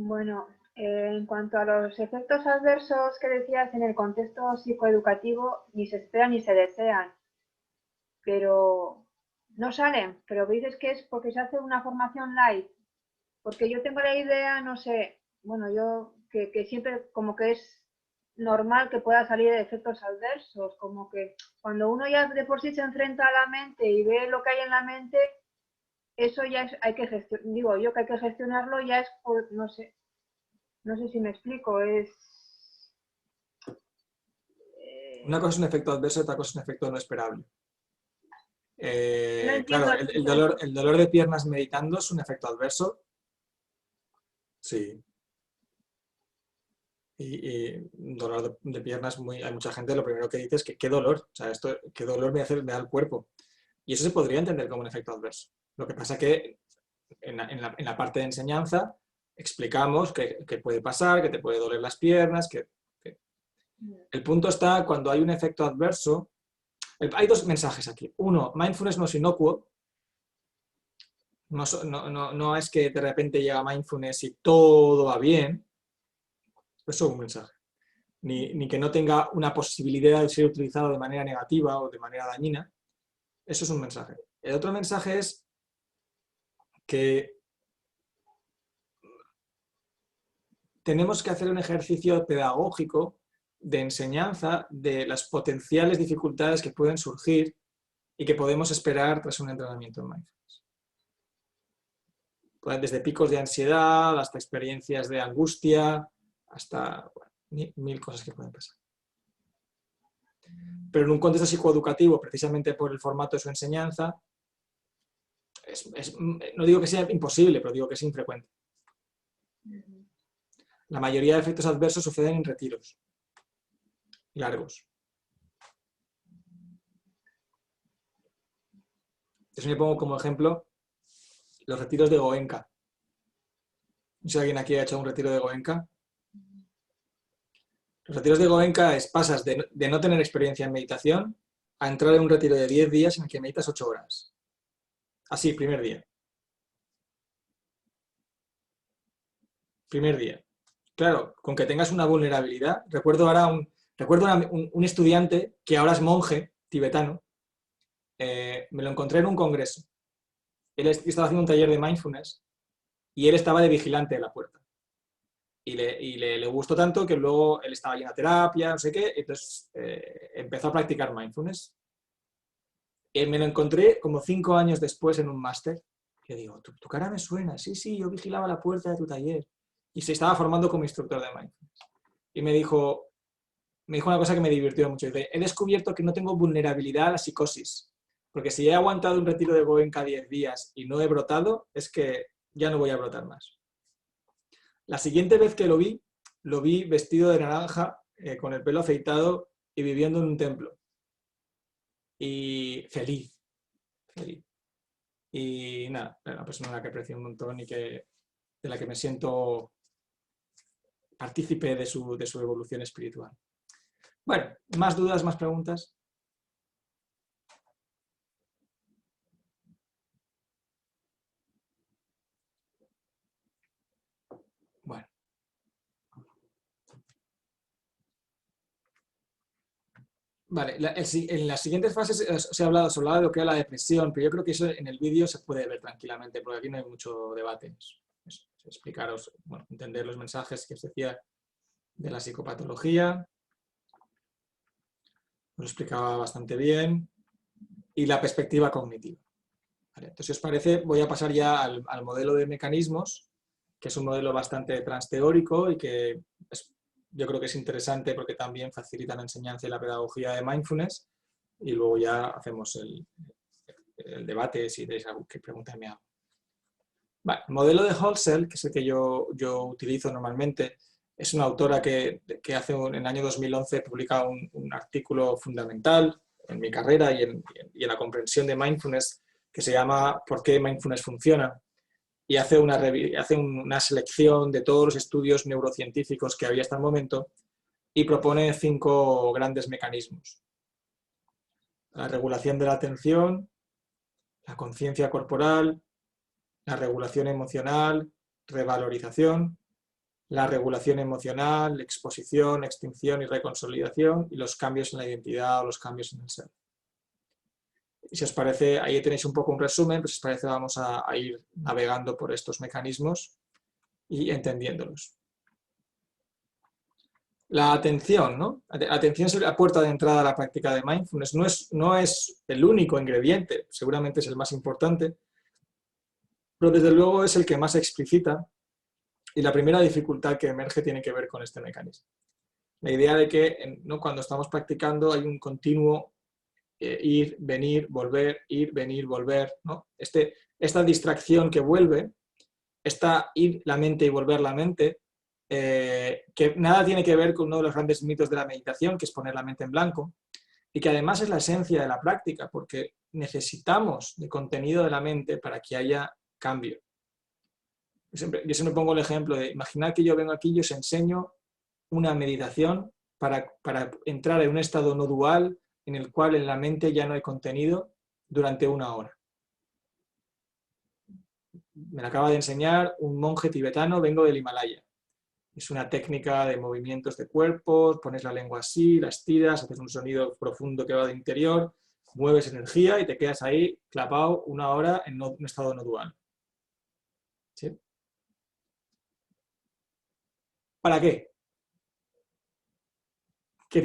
Bueno, en cuanto a los efectos adversos que decías en el contexto psicoeducativo, ni se esperan ni se desean, pero no salen. Pero dices que es porque se hace una formación light, porque yo tengo la idea, no sé, bueno, yo que siempre como que es normal que pueda salir efectos adversos, como que cuando uno ya de por sí se enfrenta a la mente y ve lo que hay en la mente, eso ya es, hay que gestionar, digo yo que hay que gestionarlo, ya es, no sé si me explico, es... Una cosa es un efecto adverso, otra cosa es un efecto no esperable. No Claro, entiendo el dolor de piernas meditando es un efecto adverso. Sí. Y dolor de piernas, hay mucha gente, lo primero que dice es que qué dolor, o sea, qué dolor me da el cuerpo. Y eso se podría entender como un efecto adverso. Lo que pasa que en la parte de enseñanza explicamos que puede pasar, que te puede doler las piernas, que... El punto está cuando hay un efecto adverso. Hay dos mensajes aquí. Uno, mindfulness no es inocuo. No es que de repente llega mindfulness y todo va bien. Eso es un mensaje. Ni que no tenga una posibilidad de ser utilizado de manera negativa o de manera dañina. Eso es un mensaje. El otro mensaje es que tenemos que hacer un ejercicio pedagógico de enseñanza de las potenciales dificultades que pueden surgir y que podemos esperar tras un entrenamiento en mindfulness. Pueden desde picos de ansiedad hasta experiencias de angustia, hasta mil cosas que pueden pasar. Pero en un contexto psicoeducativo, precisamente por el formato de su enseñanza, no digo que sea imposible, pero digo que es infrecuente. La mayoría de efectos adversos suceden en retiros largos. Entonces me pongo como ejemplo los retiros de Goenka. No sé si alguien aquí ha hecho un retiro de Goenka. Los retiros de Goenka pasas de no tener experiencia en meditación a entrar en un retiro de 10 días en el que meditas 8 horas. Así, primer día. Primer día. Claro, con que tengas una vulnerabilidad. Recuerdo ahora un estudiante que ahora es monje tibetano. Me lo encontré en un congreso. Él estaba haciendo un taller de mindfulness y él estaba de vigilante de la puerta. Y le gustó tanto que luego él estaba yendo a terapia, no sé qué, entonces empezó a practicar mindfulness. Me lo encontré como 5 años después en un máster. Que digo, tu cara me suena. Sí, yo vigilaba la puerta de tu taller. Y se estaba formando como instructor de mindfulness. Y me dijo una cosa que me divirtió mucho. Dice, he descubierto que no tengo vulnerabilidad a la psicosis. Porque si he aguantado un retiro de Goenka 10 días y no he brotado, es que ya no voy a brotar más. La siguiente vez que lo vi vestido de naranja, con el pelo afeitado y viviendo en un templo. Y feliz. Y nada, una persona a la que aprecio un montón y de la que me siento partícipe de su evolución espiritual. Bueno, ¿más dudas, más preguntas? Bueno. Vale, en las siguientes fases se ha hablado de lo que es la depresión, pero yo creo que eso en el vídeo se puede ver tranquilamente, porque aquí no hay mucho debate. Es explicaros, bueno, entender los mensajes que os decía de la psicopatología. Lo explicaba bastante bien. Y la perspectiva cognitiva. Vale, entonces, si os parece, voy a pasar ya al modelo de mecanismos, que es un modelo bastante transteórico y que yo creo que es interesante porque también facilita la enseñanza y la pedagogía de mindfulness. Y luego ya hacemos el debate, si tenéis algo que preguntarme algo. Vale, el modelo de Holsell, que es el que yo utilizo normalmente, es una autora que en el año 2011 publica un artículo fundamental en mi carrera y en la comprensión de mindfulness, que se llama ¿Por qué mindfulness funciona? Y hace una selección de todos los estudios neurocientíficos que había hasta el momento y propone 5 grandes mecanismos. La regulación de la atención, la conciencia corporal, la regulación emocional, revalorización, la regulación emocional, exposición, extinción y reconsolidación, y los cambios en la identidad o los cambios en el ser. Y si os parece, ahí tenéis un poco un resumen, pues si os parece vamos a ir navegando por estos mecanismos y entendiéndolos. La atención, ¿no? La atención es la puerta de entrada a la práctica de mindfulness. No es el único ingrediente, seguramente es el más importante, pero desde luego es el que más explicita y la primera dificultad que emerge tiene que ver con este mecanismo. La idea de que cuando estamos practicando hay un continuo ir, venir, volver, ir, venir, volver, ¿no? Esta distracción que vuelve, esta ir la mente y volver la mente, que nada tiene que ver con uno de los grandes mitos de la meditación, que es poner la mente en blanco, y que además es la esencia de la práctica, porque necesitamos de contenido de la mente para que haya cambio. Yo siempre pongo el ejemplo de imaginar que yo vengo aquí y os enseño una meditación para entrar en un estado no dual en el cual en la mente ya no hay contenido durante 1 hora. Me la acaba de enseñar un monje tibetano, vengo del Himalaya. Es una técnica de movimientos de cuerpos, pones la lengua así, la estiras, haces un sonido profundo que va de interior, mueves energía y te quedas ahí clavado 1 hora en un estado no dual. ¿Sí? ¿Para qué?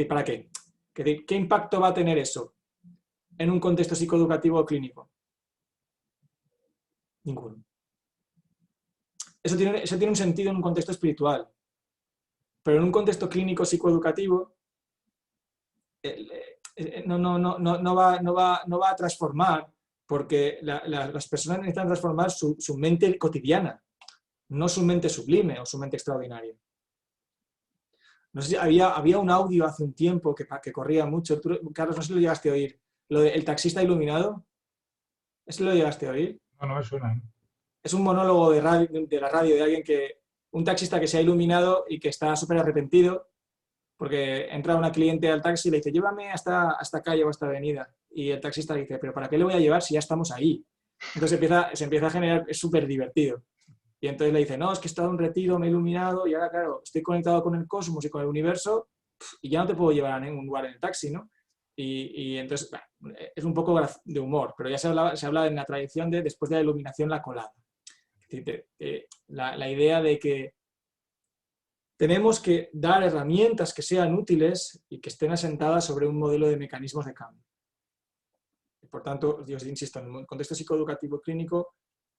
¿Para qué? ¿Qué impacto va a tener eso en un contexto psicoeducativo o clínico? Ninguno. Eso tiene un sentido en un contexto espiritual, pero en un contexto clínico psicoeducativo no va a transformar, porque las personas necesitan transformar su mente cotidiana, no su mente sublime o su mente extraordinaria. No sé si había un audio hace un tiempo que corría mucho. Tú, Carlos, no sé si lo llegaste a oír. Lo del taxista iluminado. ¿Eso lo llegaste a oír? No me suena. Es un monólogo de la radio de alguien un taxista que se ha iluminado y que está súper arrepentido porque entra una cliente al taxi y le dice, llévame hasta calle o hasta avenida. Y el taxista le dice, pero ¿para qué le voy a llevar si ya estamos ahí? Entonces se empieza a generar, es súper divertido. Y entonces le dice, no, es que he estado en un retiro, me he iluminado y ahora, claro, estoy conectado con el cosmos y con el universo y ya no te puedo llevar a ningún lugar en el taxi, ¿no? Y entonces, bueno, es un poco de humor, pero ya se habla en la tradición de después de la iluminación la colada. Es decir, la idea de que tenemos que dar herramientas que sean útiles y que estén asentadas sobre un modelo de mecanismos de cambio. Por tanto, yo insisto, en el contexto psicoeducativo clínico,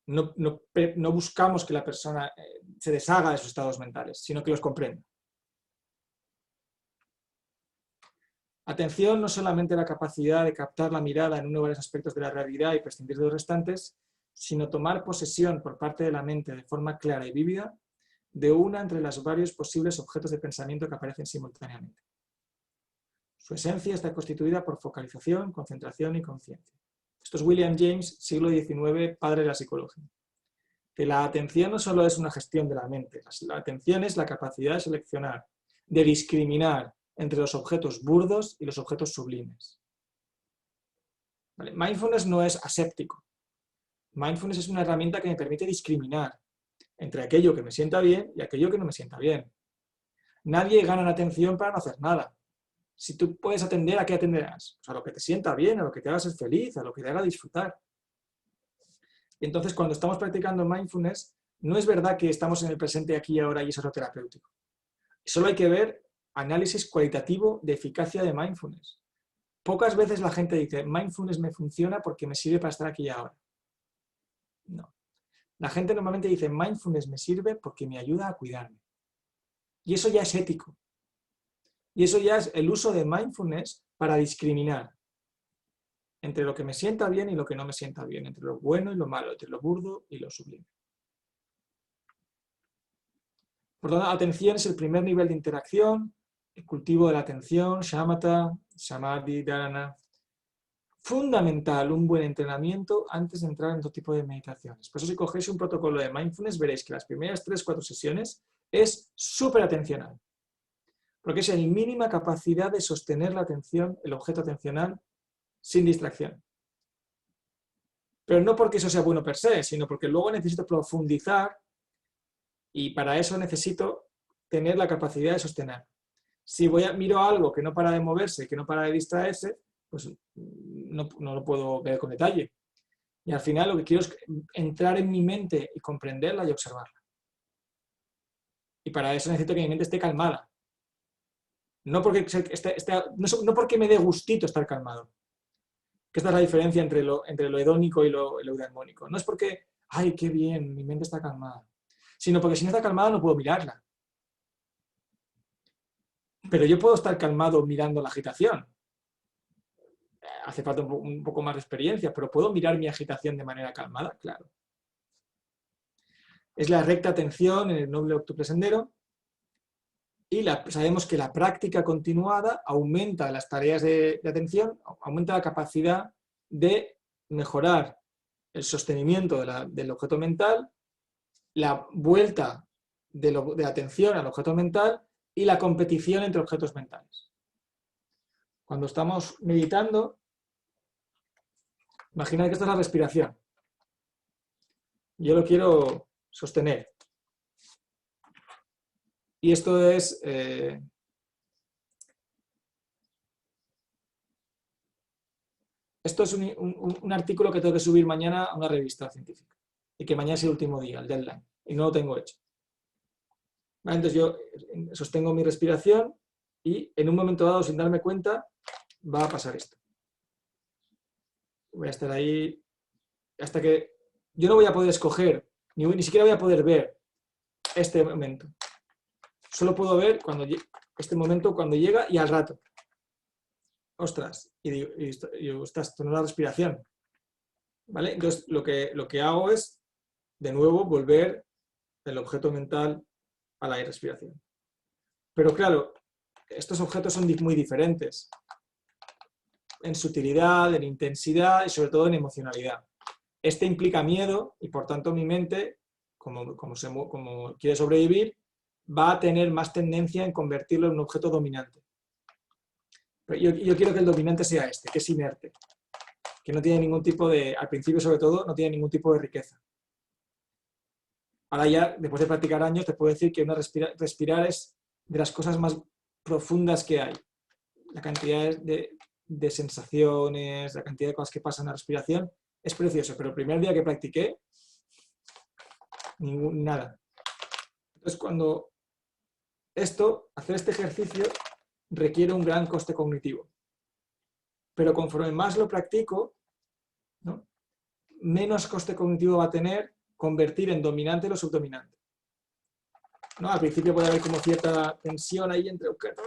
no buscamos que la persona se deshaga de sus estados mentales, sino que los comprenda. Atención no solamente la capacidad de captar la mirada en uno de varios aspectos de la realidad y prescindir de los restantes, sino tomar posesión por parte de la mente de forma clara y vívida de una entre los varios posibles objetos de pensamiento que aparecen simultáneamente. Su esencia está constituida por focalización, concentración y conciencia. Esto es William James, siglo XIX, padre de la psicología. Que la atención no solo es una gestión de la mente, la atención es la capacidad de seleccionar, de discriminar entre los objetos burdos y los objetos sublimes. ¿Vale? Mindfulness no es aséptico. Mindfulness es una herramienta que me permite discriminar entre aquello que me sienta bien y aquello que no me sienta bien. Nadie gana en atención para no hacer nada. Si tú puedes atender, ¿a qué atenderás? Pues a lo que te sienta bien, a lo que te haga ser feliz, a lo que te haga disfrutar. Y entonces, cuando estamos practicando mindfulness, no es verdad que estamos en el presente aquí y ahora y eso es lo terapéutico. Solo hay que ver análisis cualitativo de eficacia de mindfulness. Pocas veces la gente dice, mindfulness me funciona porque me sirve para estar aquí y ahora. No. La gente normalmente dice, mindfulness me sirve porque me ayuda a cuidarme. Y eso ya es ético. Y eso ya es el uso de mindfulness para discriminar entre lo que me sienta bien y lo que no me sienta bien, entre lo bueno y lo malo, entre lo burdo y lo sublime. Por lo tanto, atención es el primer nivel de interacción, el cultivo de la atención, shamatha, samadhi, dharana. Fundamental un buen entrenamiento antes de entrar en otro tipo de meditaciones. Por eso si cogéis un protocolo de mindfulness veréis que las primeras 3-4 sesiones es súper atencional. Porque es el mínima capacidad de sostener la atención, el objeto atencional, sin distracción. Pero no porque eso sea bueno per se, sino porque luego necesito profundizar y para eso necesito tener la capacidad de sostener. Si miro algo que no para de moverse, que no para de distraerse, pues no lo puedo ver con detalle. Y al final lo que quiero es entrar en mi mente y comprenderla y observarla. Y para eso necesito que mi mente esté calmada. No porque me dé gustito estar calmado. Que esta es la diferencia entre lo hedónico y lo eudaimónico. No es porque, ay, qué bien, mi mente está calmada. Sino porque si no está calmada no puedo mirarla. Pero yo puedo estar calmado mirando la agitación. Hace falta un poco más de experiencia, pero ¿puedo mirar mi agitación de manera calmada? Claro. Es la recta atención en el noble octuple sendero. Y sabemos que la práctica continuada aumenta las tareas de atención, aumenta la capacidad de mejorar el sostenimiento del objeto mental, la vuelta de atención al objeto mental y la competición entre objetos mentales. Cuando estamos meditando, imaginad que esta es la respiración. Yo lo quiero sostener. Y esto es un artículo que tengo que subir mañana a una revista científica. Y que mañana es el último día, el deadline. Y no lo tengo hecho. ¿Vale? Entonces yo sostengo mi respiración y en un momento dado, sin darme cuenta, va a pasar esto. Voy a estar ahí hasta que yo no voy a poder escoger, ni siquiera voy a poder ver este momento. Solo puedo ver este momento cuando llega y al rato. ostras, y digo, ostras, esto no es la respiración. ¿Vale? Entonces, lo que hago es, de nuevo, volver el objeto mental a la respiración. Pero claro, estos objetos son muy diferentes en sutilidad, en intensidad y sobre todo en emocionalidad. Este implica miedo y por tanto mi mente, como quiere sobrevivir, va a tener más tendencia en convertirlo en un objeto dominante. Pero yo quiero que el dominante sea este, que es inerte, que no tiene ningún tipo de, al principio sobre todo, no tiene ningún tipo de riqueza. Ahora ya, después de practicar años, te puedo decir que respirar es de las cosas más profundas que hay. La cantidad de sensaciones, la cantidad de cosas que pasan en la respiración, es precioso. Pero el primer día que practiqué, nada. Entonces, hacer este ejercicio requiere un gran coste cognitivo. Pero conforme más lo practico, ¿no?, menos coste cognitivo va a tener convertir en dominante lo subdominante. ¿No? Al principio puede haber como cierta tensión ahí entre objetos.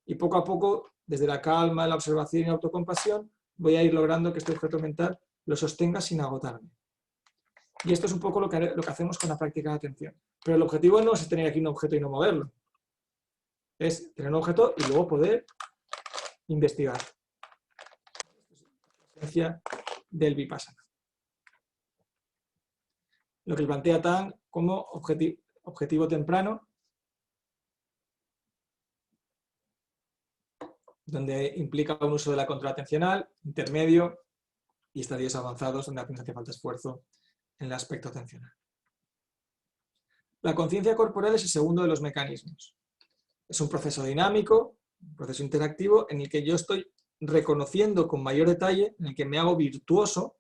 Y poco a poco, desde la calma, la observación y la autocompasión, voy a ir logrando que este objeto mental lo sostenga sin agotarme. Y esto es un poco lo que hacemos con la práctica de atención. Pero el objetivo no es tener aquí un objeto y no moverlo. Es tener un objeto y luego poder investigar. La esencia del Vipassana. Lo que plantea Tang como objetivo temprano, donde implica un uso de la control atencional, intermedio y estadios avanzados donde apenas hace falta esfuerzo en el aspecto atencional. La conciencia corporal es el segundo de los mecanismos. Es un proceso dinámico, un proceso interactivo en el que yo estoy reconociendo con mayor detalle, en el que me hago virtuoso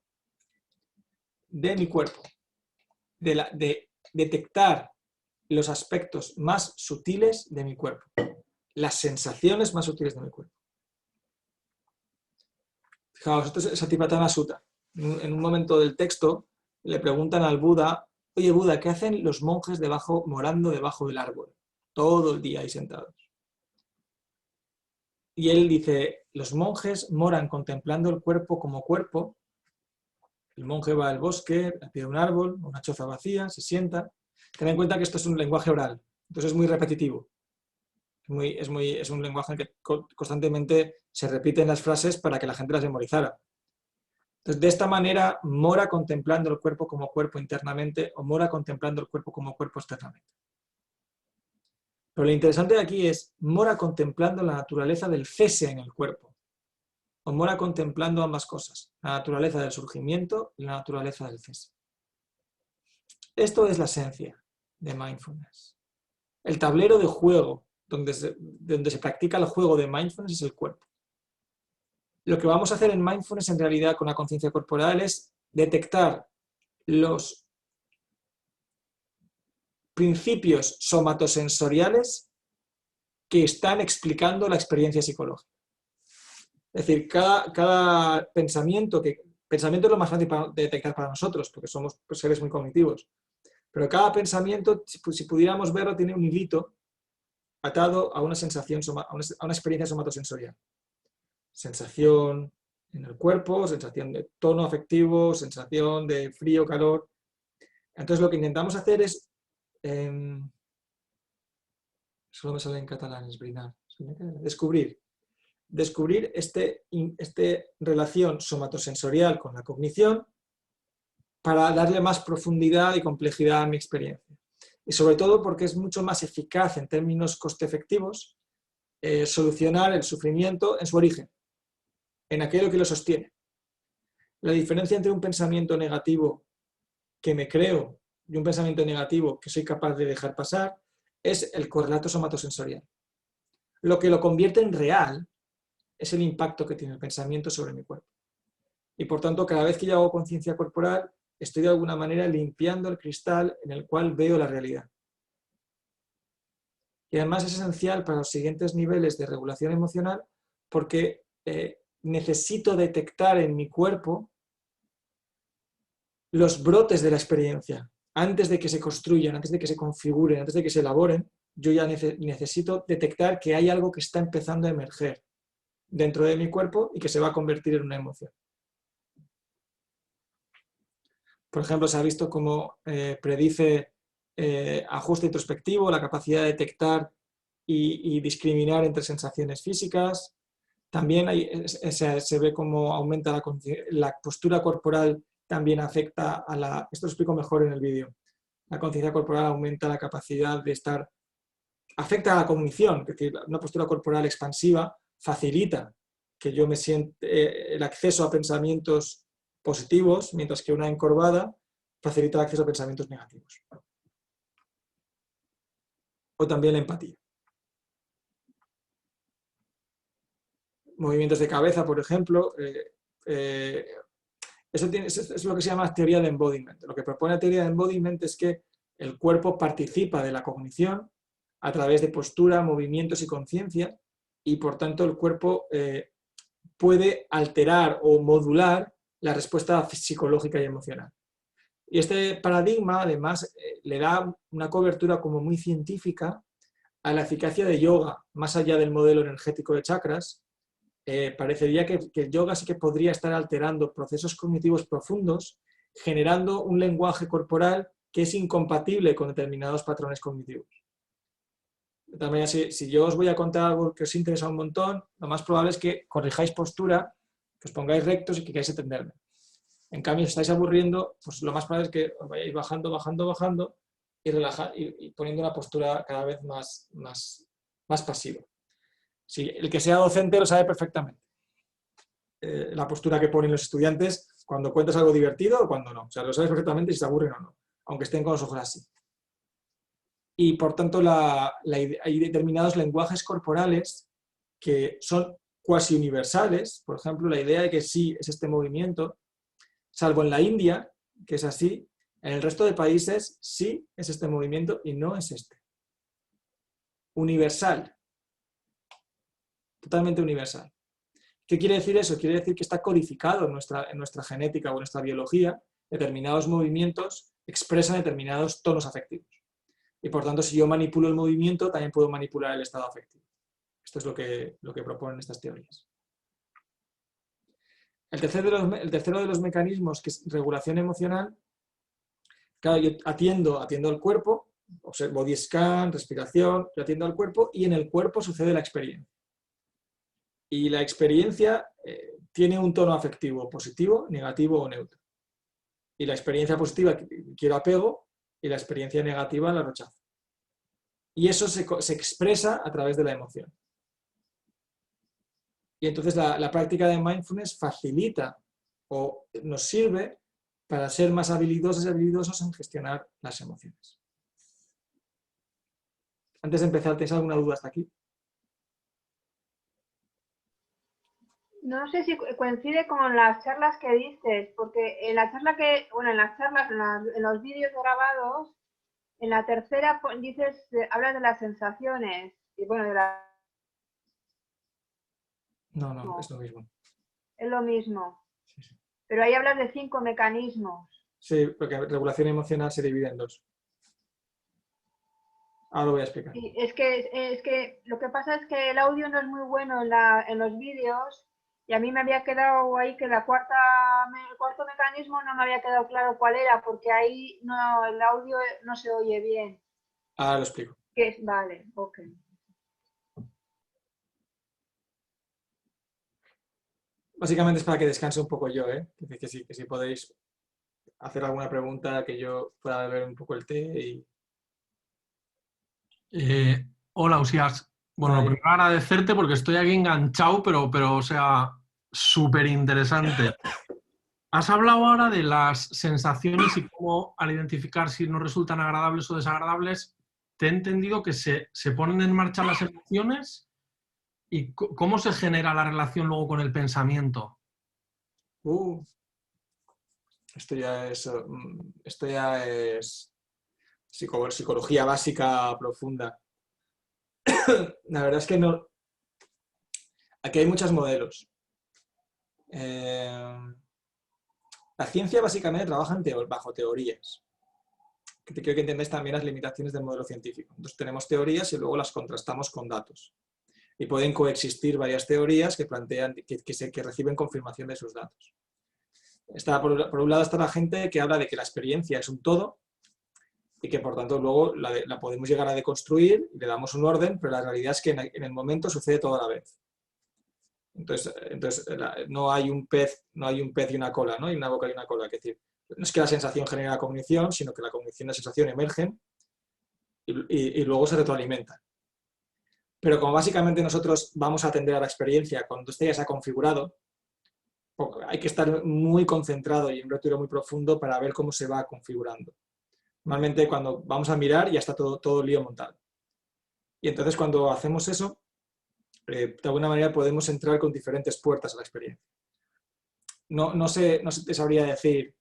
de mi cuerpo, de detectar los aspectos más sutiles de mi cuerpo, las sensaciones más sutiles de mi cuerpo. Fijaos, esto es Satipatthana Sutta. En un momento del texto le preguntan al Buda: oye Buda, ¿qué hacen los monjes morando debajo del árbol? Todo el día ahí sentados. Y él dice: los monjes moran contemplando el cuerpo como cuerpo. El monje va al bosque, al pie de un árbol, una choza vacía, se sienta. Ten en cuenta que esto es un lenguaje oral, entonces es muy repetitivo. Es un lenguaje en que constantemente se repiten las frases para que la gente las memorizara. Entonces, de esta manera, mora contemplando el cuerpo como cuerpo internamente o mora contemplando el cuerpo como cuerpo externamente. Pero lo interesante de aquí es mora contemplando la naturaleza del cese en el cuerpo. O mora contemplando ambas cosas, la naturaleza del surgimiento y la naturaleza del cese. Esto es la esencia de mindfulness. El tablero de juego donde se practica el juego de mindfulness es el cuerpo. Lo que vamos a hacer en mindfulness en realidad con la conciencia corporal es detectar los principios somatosensoriales que están explicando la experiencia psicológica. Es decir, cada pensamiento es lo más fácil de detectar para nosotros, porque somos seres muy cognitivos. Pero cada pensamiento, si pudiéramos verlo, tiene un hilito atado a una sensación, a una experiencia somatosensorial. Sensación en el cuerpo, sensación de tono afectivo, sensación de frío, calor. Entonces lo que intentamos hacer es, solo me sale en catalán, es brinar, descubrir esta relación somatosensorial con la cognición para darle más profundidad y complejidad a mi experiencia. Y sobre todo porque es mucho más eficaz en términos coste-efectivos solucionar el sufrimiento en su origen, en aquello que lo sostiene. La diferencia entre un pensamiento negativo que me creo y un pensamiento negativo que soy capaz de dejar pasar es el correlato somatosensorial. Lo que lo convierte en real es el impacto que tiene el pensamiento sobre mi cuerpo. Y por tanto, cada vez que yo hago conciencia corporal, estoy de alguna manera limpiando el cristal en el cual veo la realidad. Y además es esencial para los siguientes niveles de regulación emocional porque necesito detectar en mi cuerpo los brotes de la experiencia. Antes de que se construyan, antes de que se configuren, antes de que se elaboren, yo ya necesito detectar que hay algo que está empezando a emerger. dentro de mi cuerpo y que se va a convertir en una emoción. Por ejemplo, se ha visto cómo predice ajuste introspectivo, la capacidad de detectar y discriminar entre sensaciones físicas. También se ve cómo aumenta la postura corporal, también afecta a la... Esto lo explico mejor en el vídeo. La conciencia corporal aumenta la capacidad de estar... Afecta a la cognición, es decir, una postura corporal expansiva facilita que yo me sienta el acceso a pensamientos positivos, mientras que una encorvada facilita el acceso a pensamientos negativos. O también la empatía. Movimientos de cabeza, por ejemplo, eso es lo que se llama teoría de embodiment. Lo que propone la teoría de embodiment es que el cuerpo participa de la cognición a través de postura, movimientos y conciencia, y por tanto el cuerpo puede alterar o modular la respuesta psicológica y emocional. Y este paradigma, además, le da una cobertura como muy científica a la eficacia de yoga, más allá del modelo energético de chakras. Parecería que el yoga sí que podría estar alterando procesos cognitivos profundos, generando un lenguaje corporal que es incompatible con determinados patrones cognitivos. De tal manera, si yo os voy a contar algo que os interesa un montón, lo más probable es que corrijáis postura, que os pongáis rectos y que queráis entenderme. En cambio, si estáis aburriendo, pues lo más probable es que os vayáis bajando y poniendo una postura cada vez más pasiva. Sí, el que sea docente lo sabe perfectamente. La postura que ponen los estudiantes cuando cuentas algo divertido o cuando no. O sea, lo sabes perfectamente si se aburren o no, aunque estén con los ojos así. Y por tanto hay determinados lenguajes corporales que son cuasi universales. Por ejemplo, la idea de que sí es este movimiento, salvo en la India, que es así, en el resto de países sí es este movimiento y no es este. Universal. Totalmente universal. ¿Qué quiere decir eso? Quiere decir que está codificado en nuestra genética o en nuestra biología. Determinados movimientos expresan determinados tonos afectivos. Y por tanto, si yo manipulo el movimiento, también puedo manipular el estado afectivo. Esto es lo que proponen estas teorías. El tercero de los mecanismos, que es regulación emocional, claro, yo atiendo al cuerpo, observo body scan, respiración, yo atiendo al cuerpo y en el cuerpo sucede la experiencia. Y la experiencia tiene un tono afectivo positivo, negativo o neutro. Y la experiencia positiva quiero apego y la experiencia negativa la rechazo. Y eso se expresa a través de la emoción. Y entonces la práctica de mindfulness facilita o nos sirve para ser más habilidosos y habilidosos en gestionar las emociones. Antes de empezar, ¿tenéis alguna duda hasta aquí? No sé si coincide con las charlas que dices, porque en la charla en los vídeos grabados, en la tercera hablas de las sensaciones y bueno, de la... No, es lo mismo. Es lo mismo. Sí. Pero ahí hablas de 5 mecanismos. Sí, porque regulación emocional se divide en 2. Ahora lo voy a explicar. Sí, es que lo que pasa es que el audio no es muy bueno en los vídeos y a mí me había quedado ahí que el cuarto mecanismo no me había quedado claro cuál era, porque ahí el audio no se oye bien. Ahora lo explico. Vale, ok. Básicamente es para que descanse un poco yo, que si podéis hacer alguna pregunta, que yo pueda beber un poco el té y... Hola, Usías. Bueno, lo primero agradecerte porque estoy aquí enganchado, pero o sea, súper interesante. Has hablado ahora de las sensaciones y cómo al identificar si nos resultan agradables o desagradables, te he entendido que se ponen en marcha las emociones y cómo se genera la relación luego con el pensamiento. Esto ya es psicología básica profunda. La verdad es que no. Aquí hay muchos modelos. La ciencia básicamente trabaja bajo teorías. Que quiero que entendáis también las limitaciones del modelo científico. Entonces tenemos teorías y luego las contrastamos con datos. Y pueden coexistir varias teorías que plantean, que reciben confirmación de sus datos. Por un lado está la gente que habla de que la experiencia es un todo y que por tanto luego la podemos llegar a deconstruir y le damos un orden, pero la realidad es que en el momento sucede todo a la vez. Entonces no hay un pez y una cola, ¿no? Hay una boca y una cola. Es decir, no es que la sensación genere la cognición, sino que la cognición y la sensación emergen y luego se retroalimentan. Pero como básicamente nosotros vamos a atender a la experiencia cuando ésta ya se ha configurado, hay que estar muy concentrado y en un retiro muy profundo para ver cómo se va configurando. Normalmente cuando vamos a mirar ya está todo el lío montado. Y entonces cuando hacemos eso, de alguna manera podemos entrar con diferentes puertas a la experiencia. No sé, te sabría decir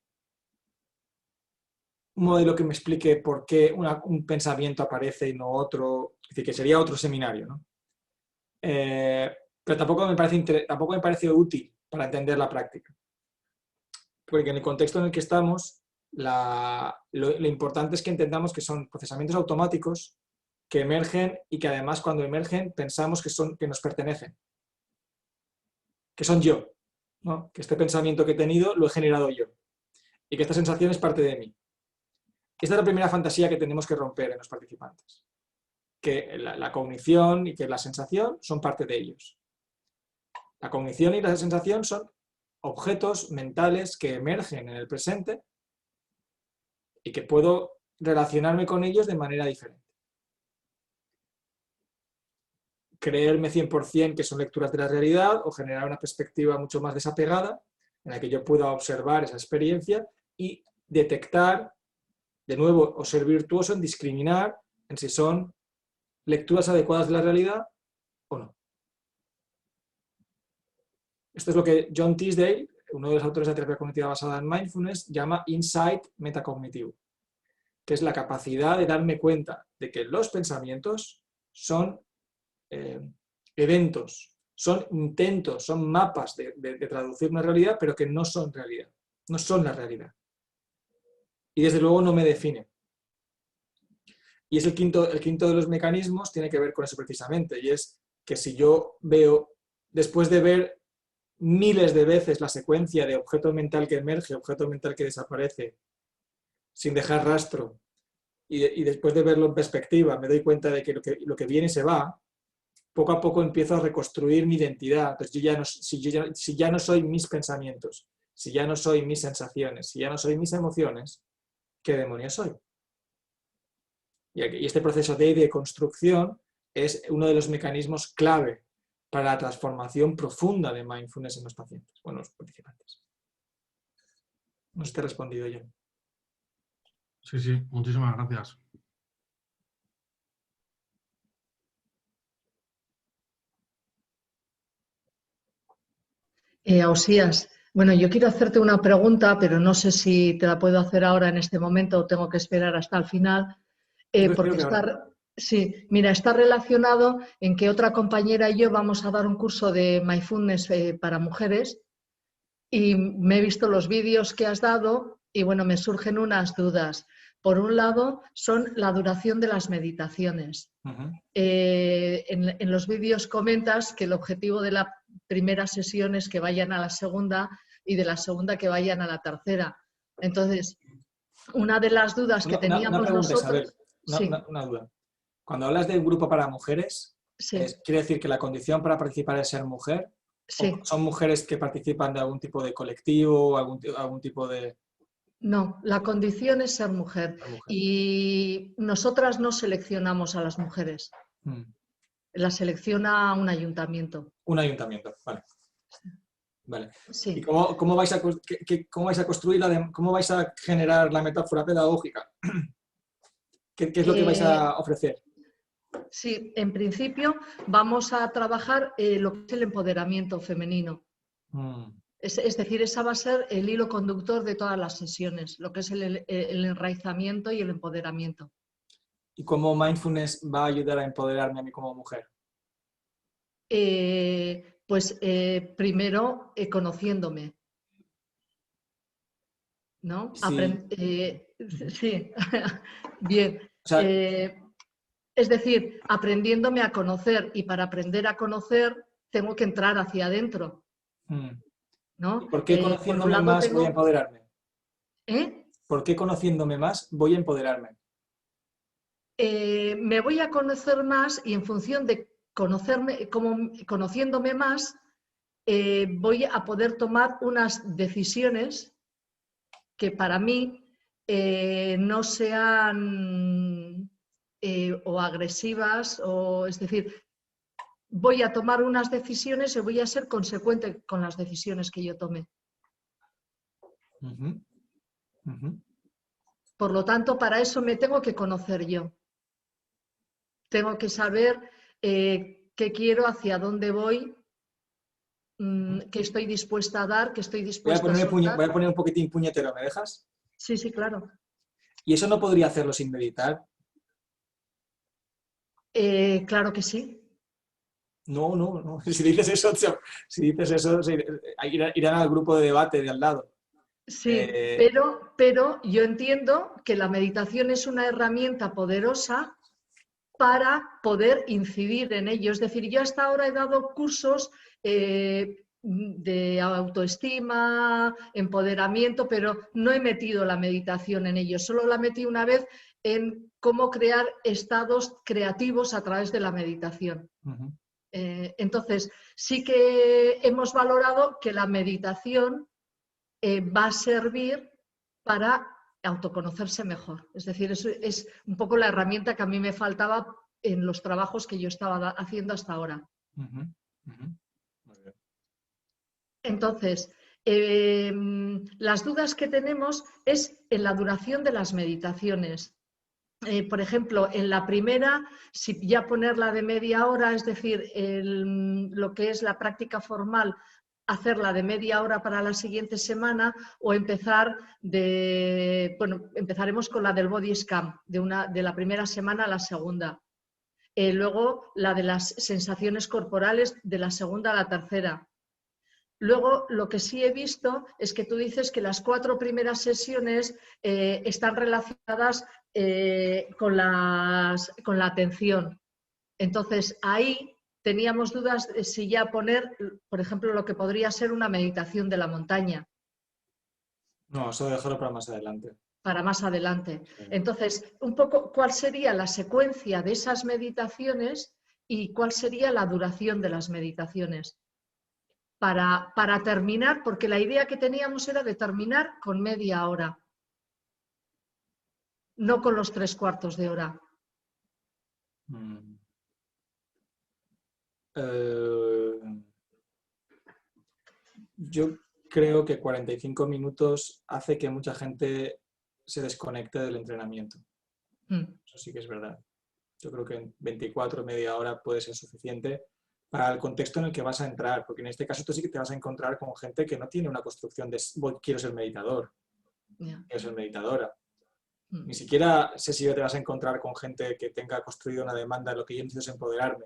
un modelo que me explique por qué un pensamiento aparece y no otro, es decir, que sería otro seminario, ¿no? Pero tampoco me parece útil para entender la práctica. Porque en el contexto en el que estamos, lo importante es que entendamos que son procesamientos automáticos que emergen y que además cuando emergen pensamos que nos pertenecen, que son yo, ¿no? Que este pensamiento que he tenido lo he generado yo y que esta sensación es parte de mí. Esta es la primera fantasía que tenemos que romper en los participantes, que la cognición y que la sensación son parte de ellos. La cognición y la sensación son objetos mentales que emergen en el presente y que puedo relacionarme con ellos de manera diferente. Creerme 100% que son lecturas de la realidad o generar una perspectiva mucho más desapegada en la que yo pueda observar esa experiencia y detectar, de nuevo, o ser virtuoso en discriminar en si son lecturas adecuadas de la realidad o no. Esto es lo que John Teasdale, uno de los autores de terapia cognitiva basada en mindfulness, llama insight metacognitivo, que es la capacidad de darme cuenta de que los pensamientos son eventos, son intentos, son mapas de traducir una realidad, pero que no son realidad, no son la realidad. Y desde luego no me define. Y es el quinto de los mecanismos, tiene que ver con eso precisamente, y es que si yo veo, después de ver miles de veces la secuencia de objeto mental que emerge, objeto mental que desaparece, sin dejar rastro, y después de verlo en perspectiva, me doy cuenta de que lo que viene se va, poco a poco empiezo a reconstruir mi identidad. Pues si ya no soy mis pensamientos, si ya no soy mis sensaciones, si ya no soy mis emociones, ¿qué demonios soy? Y este proceso de deconstrucción es uno de los mecanismos clave para la transformación profunda de mindfulness en los pacientes, o en los participantes. No sé si te he respondido yo. Sí, muchísimas gracias. Ausías, bueno, yo quiero hacerte una pregunta, pero no sé si te la puedo hacer ahora en este momento o tengo que esperar hasta el final, porque está relacionado en que otra compañera y yo vamos a dar un curso de mindfulness para mujeres y me he visto los vídeos que has dado y bueno, me surgen unas dudas. Por un lado, son la duración de las meditaciones. En los vídeos comentas que el objetivo de la primera sesión es que vayan a la segunda y de la segunda que vayan a la tercera. Entonces, una de las dudas que teníamos una pregunta, nosotros... Isabel, una duda. Cuando hablas de un grupo para mujeres, ¿quiere decir que la condición para participar es ser mujer? Sí. ¿O son mujeres que participan de algún tipo de colectivo o algún tipo de...? No, la condición es ser mujer. Y nosotras no seleccionamos a las mujeres. La selecciona un ayuntamiento. Un ayuntamiento, vale. Vale. Sí. ¿Y cómo vais a construir cómo vais a generar la metáfora pedagógica? ¿Qué es lo que vais a ofrecer? Sí, en principio vamos a trabajar lo que es el empoderamiento femenino. Es decir, esa va a ser el hilo conductor de todas las sesiones, lo que es el enraizamiento y el empoderamiento. ¿Y cómo mindfulness va a ayudar a empoderarme a mí como mujer? Primero conociéndome, ¿no? Sí. Sí, bien. O sea, Es decir, aprendiéndome a conocer, y para aprender a conocer tengo que entrar hacia adentro, ¿no? ¿Y por qué conociéndome más voy a empoderarme? ¿Por qué conociéndome más voy a empoderarme? Me voy a conocer más y en función de conocerme, conociéndome más, voy a poder tomar unas decisiones que para mí no sean o agresivas, o es decir, voy a tomar unas decisiones y voy a ser consecuente con las decisiones que yo tome. Por lo tanto, para eso me tengo que conocer yo. Tengo que saber qué quiero, hacia dónde voy, qué estoy dispuesta a dar, qué estoy dispuesta a soltar. Voy a poner un poquitín puñetero, ¿me dejas? Sí, sí, claro. ¿Y eso no podría hacerlo sin meditar? Claro que sí. No. Si dices eso, irán al grupo de debate de al lado. Sí, pero yo entiendo que la meditación es una herramienta poderosa para poder incidir en ello. Es decir, yo hasta ahora he dado cursos de autoestima, empoderamiento, pero no he metido la meditación en ello. Solo la metí una vez en cómo crear estados creativos a través de la meditación. Entonces, sí que hemos valorado que la meditación va a servir para autoconocerse mejor. Es decir, eso es un poco la herramienta que a mí me faltaba en los trabajos que yo estaba haciendo hasta ahora. Entonces, las dudas que tenemos es en la duración de las meditaciones. Por ejemplo, en la primera, si ya ponerla de media hora, es decir, lo que es la práctica formal, hacerla de media hora para la siguiente semana, o empezaremos con la del body scan, de la primera semana a la segunda. Luego la de las sensaciones corporales de la segunda a la tercera. Luego, lo que sí he visto es que tú dices que las 4 primeras sesiones están relacionadas con la atención. Entonces, ahí teníamos dudas de si ya poner, por ejemplo, lo que podría ser una meditación de la montaña. No, eso dejarlo para más adelante. Para más adelante. Entonces, un poco, ¿cuál sería la secuencia de esas meditaciones y cuál sería la duración de las meditaciones? Para terminar, porque la idea que teníamos era de terminar con media hora, no con los 3/4 de hora. Yo creo que 45 minutos hace que mucha gente se desconecte del entrenamiento. Eso sí que es verdad. Yo creo que en 24, media hora puede ser suficiente para el contexto en el que vas a entrar, porque en este caso tú sí que te vas a encontrar con gente que no tiene una construcción de quiero ser meditador, quiero ser meditadora. Ni siquiera sé si te vas a encontrar con gente que tenga construido una demanda de lo que yo necesito es empoderarme.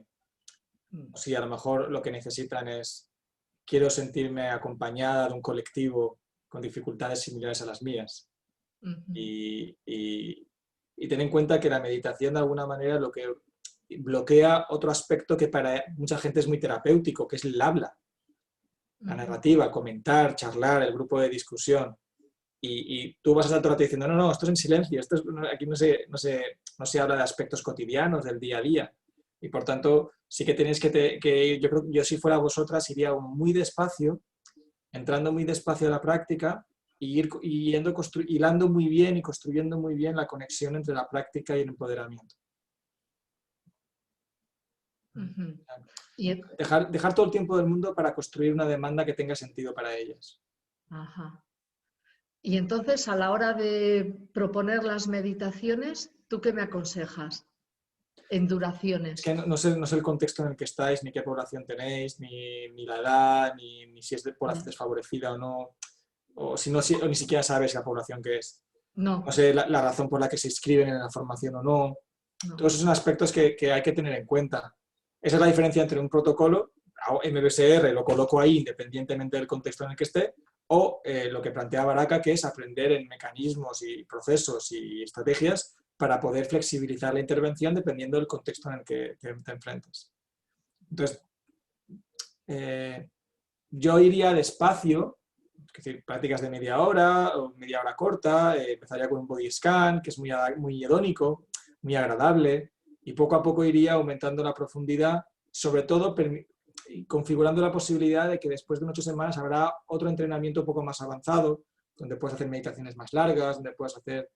O si a lo mejor lo que necesitan es quiero sentirme acompañada de un colectivo con dificultades similares a las mías. Y ten en cuenta que la meditación de alguna manera lo que bloquea otro aspecto que para mucha gente es muy terapéutico, que es el habla, la narrativa, comentar, charlar, el grupo de discusión. Y tú vas a estar todo el rato diciendo, no, esto es en silencio, aquí no se habla de aspectos cotidianos del día a día. Y por tanto, sí que tenéis que yo creo que yo si fuera vosotras iría muy despacio, entrando muy despacio a la práctica y hilando muy bien y construyendo muy bien la conexión entre la práctica y el empoderamiento. Dejar todo el tiempo del mundo para construir una demanda que tenga sentido para ellas. Ajá. Y entonces, a la hora de proponer las meditaciones, ¿tú qué me aconsejas en duraciones? Es que no sé el contexto en el que estáis, ni qué población tenéis, ni la edad, ni si es de población desfavorecida o no, o ni siquiera sabes la población que es. No sé la razón por la que se inscriben en la formación o no. Todos esos son aspectos que hay que tener en cuenta. Esa es la diferencia entre un protocolo, MBSR lo coloco ahí independientemente del contexto en el que esté, o lo que plantea Baraka, que es aprender en mecanismos y procesos y estrategias para poder flexibilizar la intervención dependiendo del contexto en el que te enfrentes. Entonces, yo iría despacio, es decir, prácticas de media hora o media hora corta, empezaría con un body scan, que es muy hedónico, muy agradable, y poco a poco iría aumentando la profundidad, sobre todo configurando la posibilidad de que después de 8 semanas habrá otro entrenamiento un poco más avanzado, donde puedes hacer meditaciones más largas, donde puedes hacer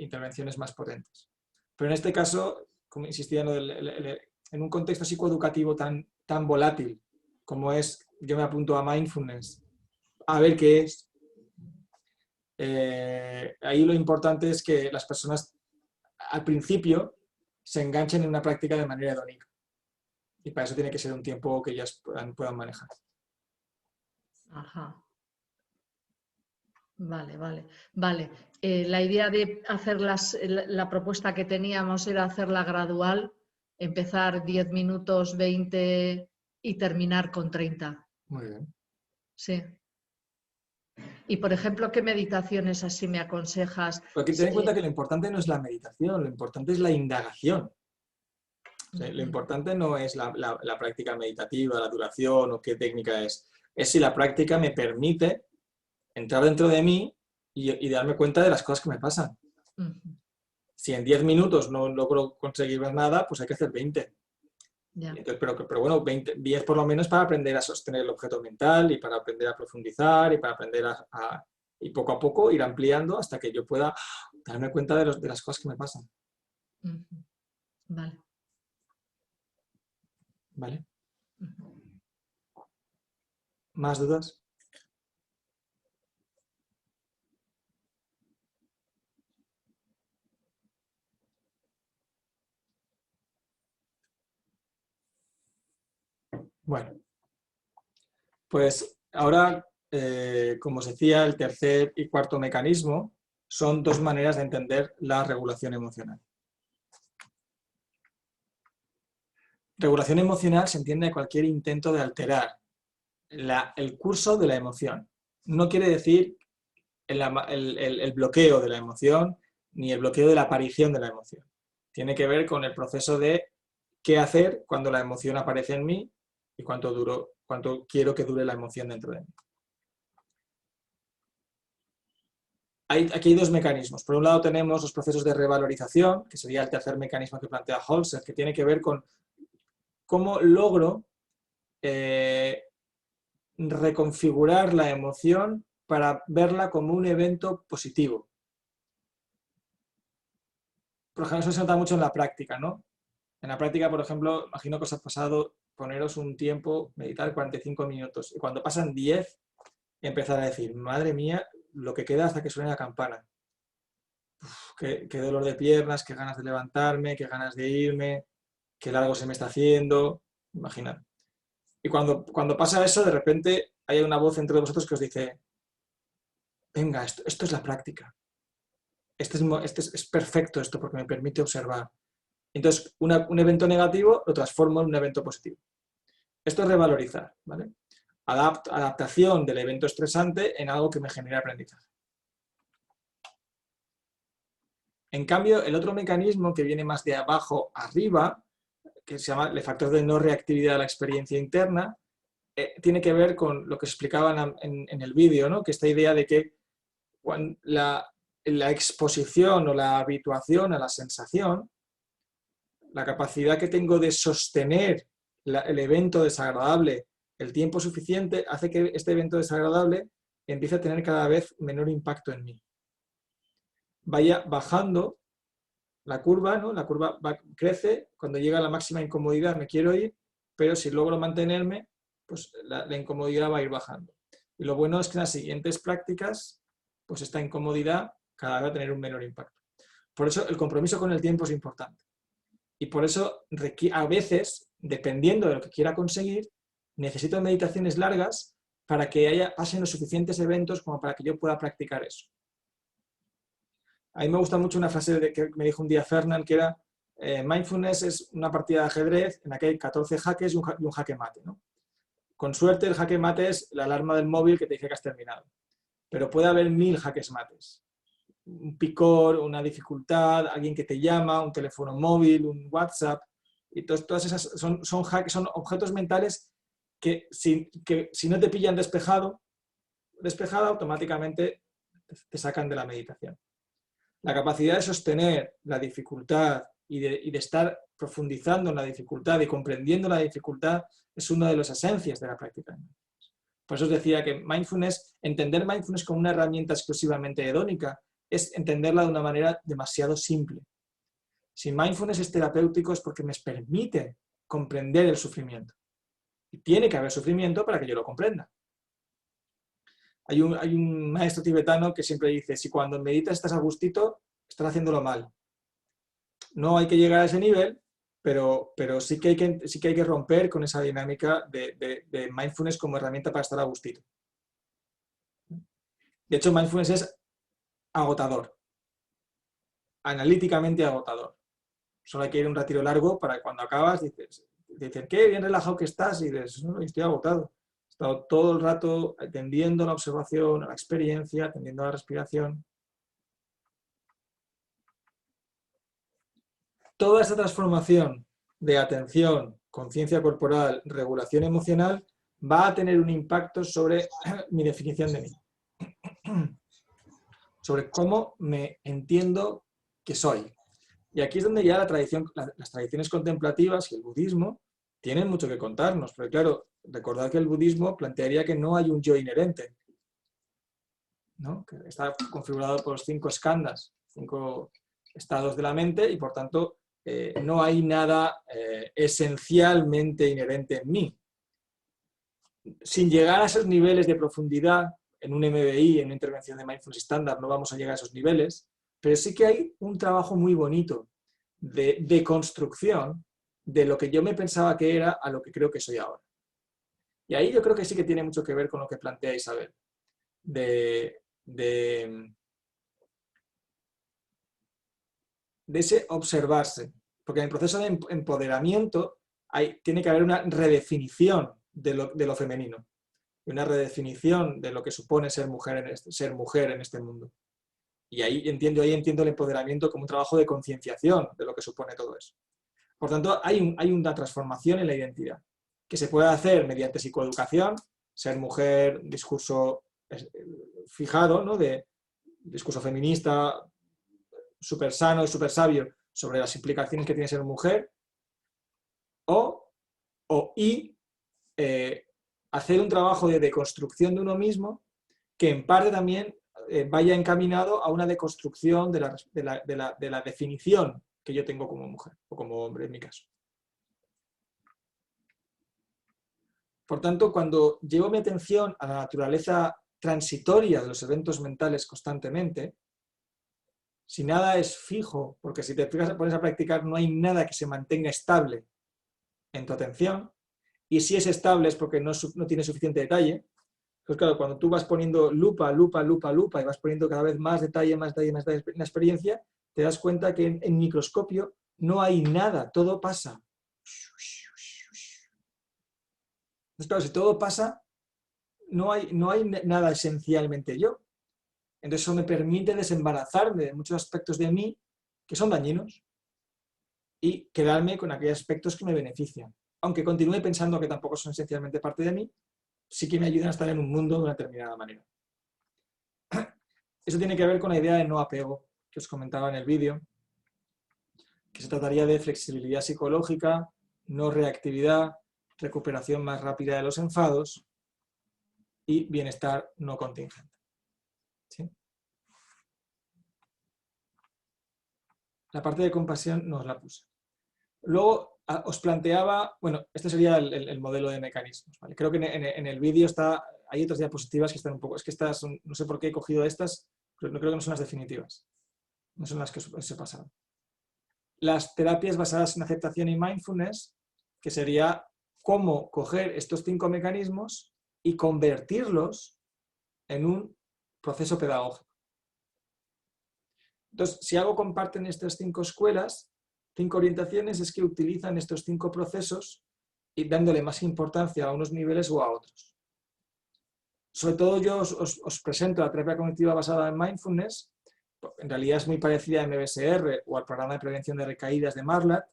intervenciones más potentes. Pero en este caso, como insistía, en un contexto psicoeducativo tan volátil como es, yo me apunto a mindfulness, a ver qué es. Ahí lo importante es que las personas al principio se enganchen en una práctica de manera hedónica. Y para eso tiene que ser un tiempo que ellas puedan manejar. Ajá. Vale, vale. Vale. La idea de hacer la propuesta que teníamos era hacerla gradual, empezar 10 minutos, 20 y terminar con 30. Muy bien. Sí. Y, por ejemplo, ¿qué meditaciones así me aconsejas? Porque ten en cuenta que lo importante no es la meditación, lo importante es la indagación. O sea, lo importante no es la práctica meditativa, la duración o qué técnica es si la práctica me permite entrar dentro de mí y darme cuenta de las cosas que me pasan. Si en 10 minutos no logro conseguir ver nada, pues hay que hacer 20. Ya. Entonces, pero bueno, 10 por lo menos para aprender a sostener el objeto mental y para aprender a profundizar y para aprender y poco a poco ir ampliando hasta que yo pueda darme cuenta de las cosas que me pasan. Vale. ¿Vale? ¿Más dudas? Bueno, pues ahora, como os decía, el tercer y cuarto mecanismo son 2 maneras de entender la regulación emocional. Regulación emocional se entiende a cualquier intento de alterar el curso de la emoción. No quiere decir el bloqueo de la emoción ni el bloqueo de la aparición de la emoción. Tiene que ver con el proceso de qué hacer cuando la emoción aparece en mí y cuánto quiero que dure la emoción dentro de mí. Aquí hay 2 mecanismos. Por un lado tenemos los procesos de revalorización, que sería el tercer mecanismo que plantea Holzer, que tiene que ver con cómo logro reconfigurar la emoción para verla como un evento positivo. Por ejemplo, eso se nota mucho en la práctica, ¿no? En la práctica, por ejemplo, imagino que os ha pasado poneros un tiempo, meditar 45 minutos, y cuando pasan 10, empezar a decir, madre mía, lo que queda hasta que suene la campana. Uf, qué dolor de piernas, qué ganas de levantarme, qué ganas de irme, qué largo se me está haciendo, imaginad. Y cuando pasa eso, de repente hay una voz entre vosotros que os dice, venga, esto es la práctica. Es perfecto esto porque me permite observar. Entonces, un evento negativo lo transformo en un evento positivo. Esto es revalorizar, ¿vale? Adaptación del evento estresante en algo que me genera aprendizaje. En cambio, el otro mecanismo que viene más de abajo arriba, que se llama el factor de no reactividad de la experiencia interna, tiene que ver con lo que explicaban en el vídeo, ¿no? Que esta idea de que la exposición o la habituación a la sensación, la capacidad que tengo de sostener el evento desagradable el tiempo suficiente, hace que este evento desagradable empiece a tener cada vez menor impacto en mí. Vaya bajando la curva, ¿no? La curva crece, cuando llega a la máxima incomodidad me quiero ir, pero si logro mantenerme, pues la incomodidad va a ir bajando. Y lo bueno es que en las siguientes prácticas, pues esta incomodidad cada vez va a tener un menor impacto. Por eso el compromiso con el tiempo es importante. Y por eso a veces, dependiendo de lo que quiera conseguir, necesito meditaciones largas para que pasen los suficientes eventos como para que yo pueda practicar eso. A mí me gusta mucho una frase que me dijo un día Fernand, que era mindfulness es una partida de ajedrez en la que hay 14 jaques y un jaque mate, ¿no? Con suerte el jaque mate es la alarma del móvil que te dice que has terminado. Pero puede haber 1000 jaques mates. un picor, una dificultad, alguien que te llama, un teléfono móvil, un WhatsApp, y todas esas son objetos mentales que si no te pillan despejada, automáticamente te sacan de la meditación. La capacidad de sostener la dificultad y de estar profundizando en la dificultad y comprendiendo la dificultad es una de las esencias de la práctica. Por eso os decía que entender mindfulness como una herramienta exclusivamente hedónica es entenderla de una manera demasiado simple. Si mindfulness es terapéutico es porque me permite comprender el sufrimiento. Y tiene que haber sufrimiento para que yo lo comprenda. Hay un maestro tibetano que siempre dice, si cuando meditas estás a gustito, estás haciéndolo mal. No hay que llegar a ese nivel, pero sí que hay que romper con esa dinámica de mindfulness como herramienta para estar a gustito. De hecho, mindfulness es agotador. Analíticamente agotador. Solo hay que ir a un retiro largo para cuando acabas, dicen, qué bien relajado que estás, y dices, no, estoy agotado. He estado todo el rato atendiendo a la observación, a la experiencia, atendiendo a la respiración. Toda esta transformación de atención, conciencia corporal, regulación emocional, va a tener un impacto sobre mi definición de mí. Sobre cómo me entiendo que soy. Y aquí es donde ya las tradiciones contemplativas y el budismo tienen mucho que contarnos. Porque claro, recordad que el budismo plantearía que no hay un yo inherente, ¿no? Que está configurado por 5 skandhas, 5 estados de la mente, y por tanto no hay nada esencialmente inherente en mí. Sin llegar a esos niveles de profundidad, en un MBI, en una intervención de Mindfulness estándar, no vamos a llegar a esos niveles, pero sí que hay un trabajo muy bonito de construcción de lo que yo me pensaba que era a lo que creo que soy ahora. Y ahí yo creo que sí que tiene mucho que ver con lo que plantea Isabel, de ese observarse. Porque en el proceso de empoderamiento tiene que haber una redefinición de lo femenino, y una redefinición de lo que supone ser mujer en este mundo. Y ahí entiendo el empoderamiento como un trabajo de concienciación de lo que supone todo eso. Por tanto, hay una transformación en la identidad, que se puede hacer mediante psicoeducación, ser mujer, discurso fijado, ¿no? De discurso feminista, súper sano y súper sabio sobre las implicaciones que tiene ser mujer, y hacer un trabajo de deconstrucción de uno mismo que en parte también vaya encaminado a una deconstrucción de la definición que yo tengo como mujer o como hombre en mi caso. Por tanto, cuando llevo mi atención a la naturaleza transitoria de los eventos mentales constantemente, si nada es fijo, porque si te pones a practicar no hay nada que se mantenga estable en tu atención, y si es estable es porque no tiene suficiente detalle. Pues claro, cuando tú vas poniendo lupa y vas poniendo cada vez más detalle en la experiencia, te das cuenta que en microscopio no hay nada, todo pasa. Entonces claro, si todo pasa, no hay nada esencialmente yo. Entonces eso me permite desembarazarme de muchos aspectos de mí que son dañinos y quedarme con aquellos aspectos que me benefician. Aunque continúe pensando que tampoco son esencialmente parte de mí, sí que me ayudan a estar en un mundo de una determinada manera. Eso tiene que ver con la idea de no apego que os comentaba en el vídeo, que se trataría de flexibilidad psicológica, no reactividad, recuperación más rápida de los enfados y bienestar no contingente. ¿Sí? La parte de compasión no os la puse. Luego os planteaba, bueno, este sería el modelo de mecanismos, ¿vale? Creo que en el vídeo hay otras diapositivas que están un poco, es que estas son, no sé por qué he cogido estas, pero no creo que no son las definitivas, no son las que os he pasado. Las terapias basadas en aceptación y mindfulness, que sería cómo coger estos 5 mecanismos y convertirlos en un proceso pedagógico. Entonces, si algo comparten estas 5 escuelas, 5 orientaciones, es que utilizan estos 5 procesos y dándole más importancia a unos niveles o a otros. Sobre todo yo os presento la terapia cognitiva basada en mindfulness en realidad es muy parecida a MBSR o al programa de prevención de recaídas de Marlatt,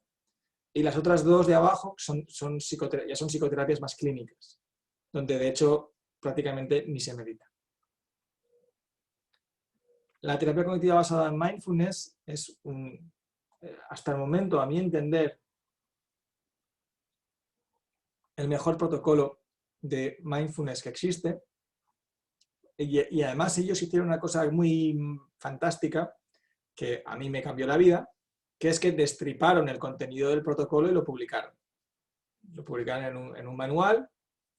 y las otras dos de abajo ya son psicoterapias más clínicas, donde de hecho prácticamente ni se medita. La terapia cognitiva basada en mindfulness es, hasta el momento, a mi entender, el mejor protocolo de mindfulness que existe. Y además ellos hicieron una cosa muy fantástica que a mí me cambió la vida, que es que destriparon el contenido del protocolo y lo publicaron. Lo publicaron en un manual,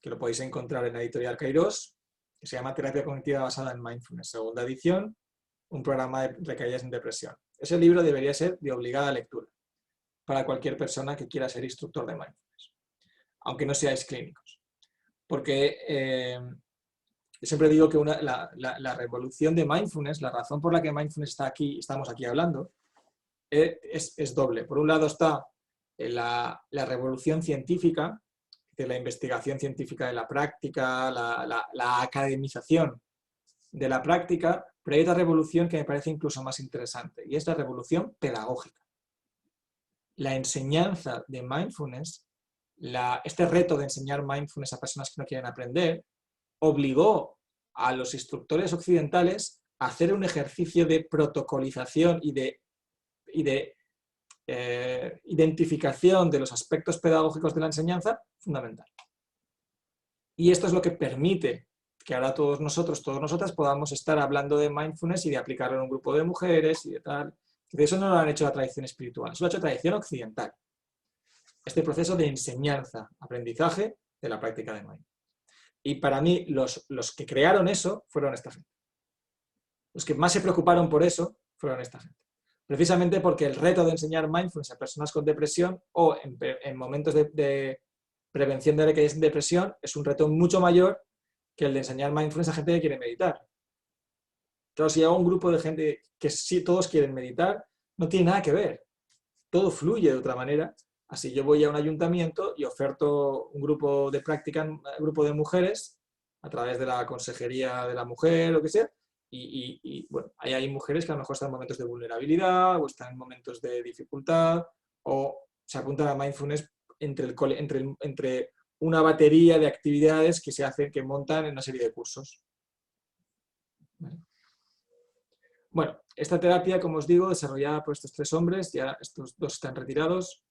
que lo podéis encontrar en la editorial Kairos, que se llama Terapia Cognitiva Basada en Mindfulness, segunda edición, un programa de recaídas en depresión. Ese libro debería ser de obligada lectura para cualquier persona que quiera ser instructor de mindfulness, aunque no seáis clínicos. Porque yo siempre digo que la revolución de mindfulness, la razón por la que mindfulness estamos aquí hablando, es doble. Por un lado está la revolución científica, de la investigación científica de la práctica, la academización de la práctica, pero hay otra revolución que me parece incluso más interesante, y es la revolución pedagógica. La enseñanza de mindfulness, este reto de enseñar mindfulness a personas que no quieren aprender, obligó a los instructores occidentales a hacer un ejercicio de protocolización y de identificación de los aspectos pedagógicos de la enseñanza fundamental. Y esto es lo que permite que ahora todos nosotros, todas nosotras podamos estar hablando de mindfulness y de aplicarlo en un grupo de mujeres y de tal. De eso no lo han hecho la tradición espiritual, eso lo ha hecho la tradición occidental. Este proceso de enseñanza, aprendizaje de la práctica de mindfulness. Y para mí, los que crearon eso fueron esta gente. Los que más se preocuparon por eso fueron esta gente. Precisamente porque el reto de enseñar mindfulness a personas con depresión o en momentos de prevención de recaídas en depresión es un reto mucho mayor que el de enseñar mindfulness a gente que quiere meditar. Claro, si hago un grupo de gente que sí todos quieren meditar, no tiene nada que ver. Todo fluye de otra manera. Así yo voy a un ayuntamiento y oferto un grupo de práctica, un grupo de mujeres, a través de la consejería de la mujer o lo que sea, y bueno, ahí hay mujeres que a lo mejor están en momentos de vulnerabilidad o están en momentos de dificultad o se apuntan a mindfulness entre una batería de actividades que se hacen, que montan en una serie de cursos. ¿Vale? Bueno, esta terapia, como os digo, desarrollada por estos tres hombres, ya estos dos están retirados.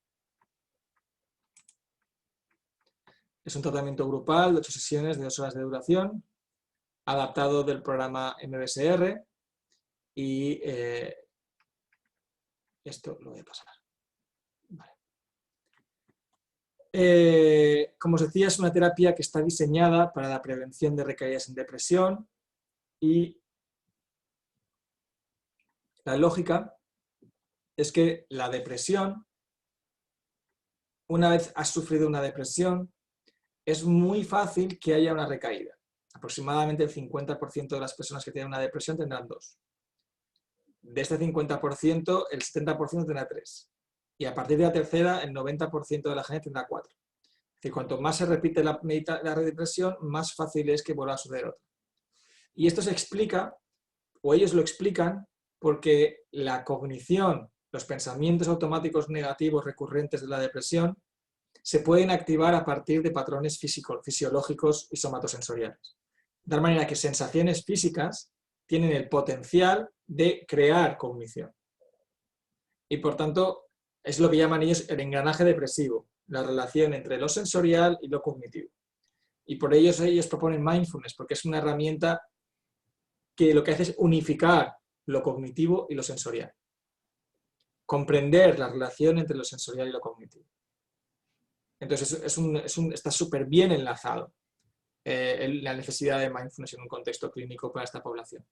Es un tratamiento grupal de 8 sesiones de 2 horas de duración, adaptado del programa MBSR, y esto lo voy a pasar. Vale. Como os decía, es una terapia que está diseñada para la prevención de recaídas en depresión, y la lógica es que la depresión, una vez has sufrido una depresión, es muy fácil que haya una recaída. Aproximadamente el 50% de las personas que tienen una depresión tendrán 2. De este 50%, el 70% tendrá 3. Y a partir de la tercera, el 90% de la gente tendrá 4. Es decir, cuanto más se repite la depresión, más fácil es que vuelva a suceder otra. Y esto se explica, o ellos lo explican, porque la cognición, los pensamientos automáticos negativos recurrentes de la depresión, se pueden activar a partir de patrones fisiológicos y somatosensoriales. De tal manera que sensaciones físicas tienen el potencial de crear cognición. Y por tanto, es lo que llaman ellos el engranaje depresivo, la relación entre lo sensorial y lo cognitivo. Y por ello ellos proponen mindfulness, porque es una herramienta que lo que hace es unificar lo cognitivo y lo sensorial. Comprender la relación entre lo sensorial y lo cognitivo. Entonces está súper bien enlazado la necesidad de mindfulness en un contexto clínico para esta población.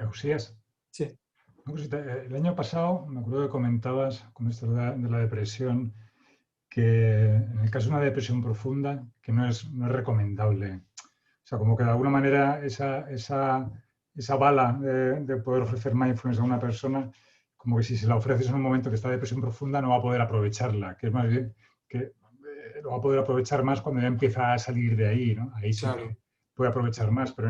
Ausías. Sí. El año pasado me acuerdo que comentabas con esto de la depresión que en el caso de una depresión profunda que no es recomendable. O sea, como que de alguna manera esa bala de poder ofrecer mindfulness a una persona, como que si se la ofreces en un momento que está en depresión profunda no va a poder aprovecharla, que es más bien que lo va a poder aprovechar más cuando ya empieza a salir de ahí, ¿no? Ahí sí que puede aprovechar más, pero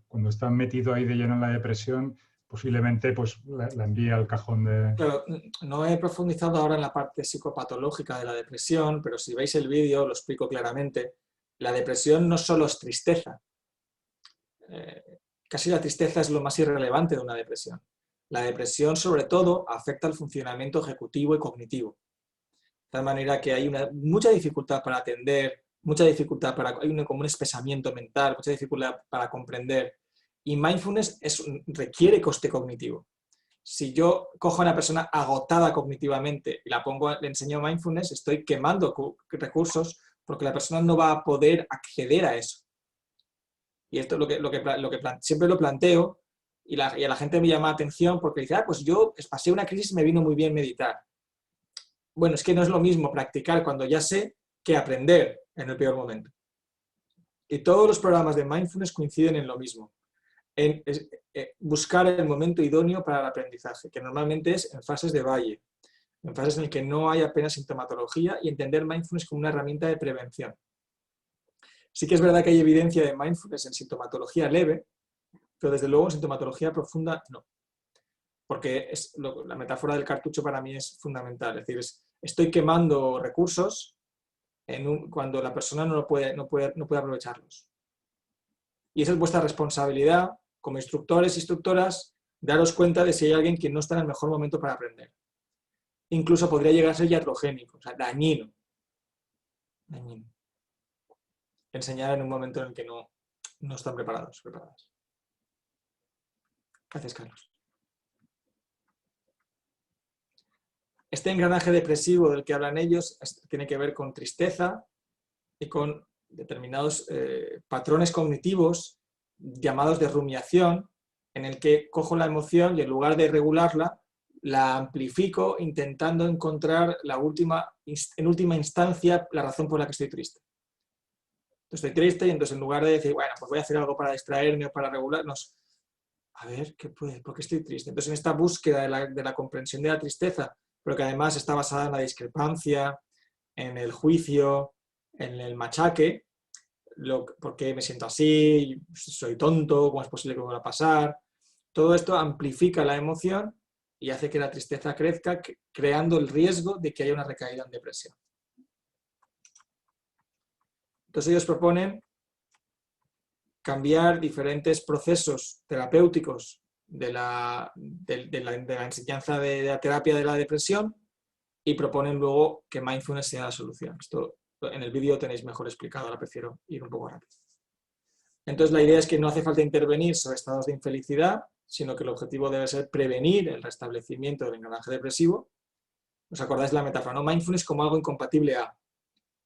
cuando está metido ahí de lleno en la depresión, posiblemente pues, la envíe al cajón de... Claro, no he profundizado ahora en la parte psicopatológica de la depresión, pero si veis el vídeo lo explico claramente. La depresión no solo es tristeza. Casi la tristeza es lo más irrelevante de una depresión. La depresión, sobre todo, afecta al funcionamiento ejecutivo y cognitivo. De tal manera que hay mucha dificultad para atender, mucha dificultad como un espesamiento mental, mucha dificultad para comprender. Y mindfulness requiere coste cognitivo. Si yo cojo a una persona agotada cognitivamente y le enseño mindfulness, estoy quemando recursos porque la persona no va a poder acceder a eso. Y esto es lo que siempre lo planteo y a la gente me llama la atención porque dice, pues yo pasé una crisis y me vino muy bien meditar. Bueno, es que no es lo mismo practicar cuando ya sé que aprender en el peor momento. Y todos los programas de mindfulness coinciden en lo mismo. En buscar el momento idóneo para el aprendizaje, que normalmente es en fases de valle, en fases en las que no hay apenas sintomatología y entender mindfulness como una herramienta de prevención. Sí que es verdad que hay evidencia de mindfulness en sintomatología leve, pero desde luego en sintomatología profunda no. Porque la metáfora del cartucho para mí es fundamental. Es decir, estoy quemando recursos cuando la persona no puede aprovecharlos. Y esa es vuestra responsabilidad como instructores e instructoras, daros cuenta de si hay alguien que no está en el mejor momento para aprender. Incluso podría llegar a ser iatrogénico, o sea, dañino. Enseñar en un momento en el que no están preparadas. Gracias, Carlos. Este engranaje depresivo del que hablan ellos tiene que ver con tristeza y con determinados patrones cognitivos llamados de rumiación, en el que cojo la emoción y en lugar de regularla, la amplifico intentando encontrar en última instancia la razón por la que estoy triste. Entonces estoy triste y entonces en lugar de decir, bueno, pues voy a hacer algo para distraerme o para regularnos, a ver, ¿por qué estoy triste? Entonces en esta búsqueda de la comprensión de la tristeza, pero que además está basada en la discrepancia, en el juicio, en el machaque, ¿por qué me siento así? ¿Soy tonto? ¿Cómo es posible que me vaya a pasar? Todo esto amplifica la emoción y hace que la tristeza crezca, creando el riesgo de que haya una recaída en depresión. Entonces ellos proponen cambiar diferentes procesos terapéuticos de la enseñanza de la terapia de la depresión y proponen luego que mindfulness sea la solución. Esto en el vídeo tenéis mejor explicado, ahora prefiero ir un poco rápido. Entonces la idea es que no hace falta intervenir sobre estados de infelicidad, sino que el objetivo debe ser prevenir el restablecimiento del engranaje depresivo. ¿Os acordáis de la metáfora? ¿No? Mindfulness como algo incompatible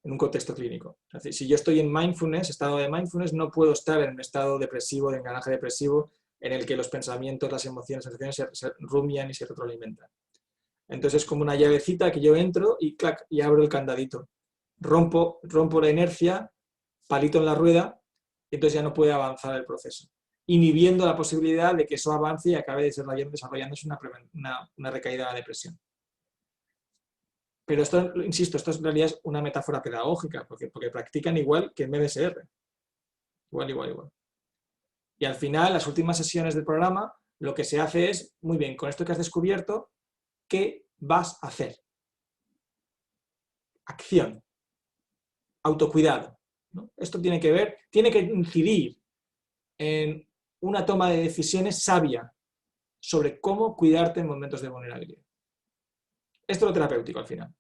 en un contexto clínico. Es decir, si yo estoy en mindfulness, estado de mindfulness, no puedo estar en un estado depresivo, de engranaje depresivo, en el que los pensamientos, las emociones, las sensaciones se rumian y se retroalimentan. Entonces es como una llavecita que yo entro y clac, y abro el candadito. Rompo la inercia, palito en la rueda, y entonces ya no puede avanzar el proceso, inhibiendo la posibilidad de que eso avance y acabe desarrollándose una recaída de la depresión. Pero esto, insisto, esto en realidad es una metáfora pedagógica, porque practican igual que en MBSR. Igual. Y al final, las últimas sesiones del programa, lo que se hace es, muy bien, con esto que has descubierto, ¿qué vas a hacer? Acción. Autocuidado, ¿no? Esto tiene que incidir en una toma de decisiones sabia sobre cómo cuidarte en momentos de vulnerabilidad. Esto es lo terapéutico al final.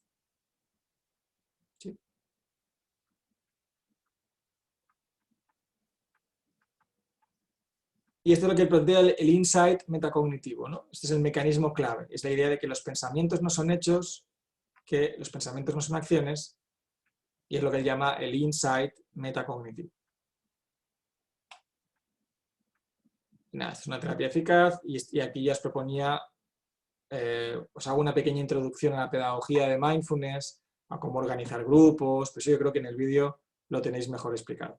¿Sí? Y esto es lo que plantea el insight metacognitivo, ¿no? Este es el mecanismo clave. Es la idea de que los pensamientos no son hechos, que los pensamientos no son acciones, y es lo que él llama el insight metacognitivo. Nada, es una terapia eficaz y aquí ya os proponía, os hago una pequeña introducción a la pedagogía de mindfulness, a cómo organizar grupos, pues yo creo que en el vídeo lo tenéis mejor explicado.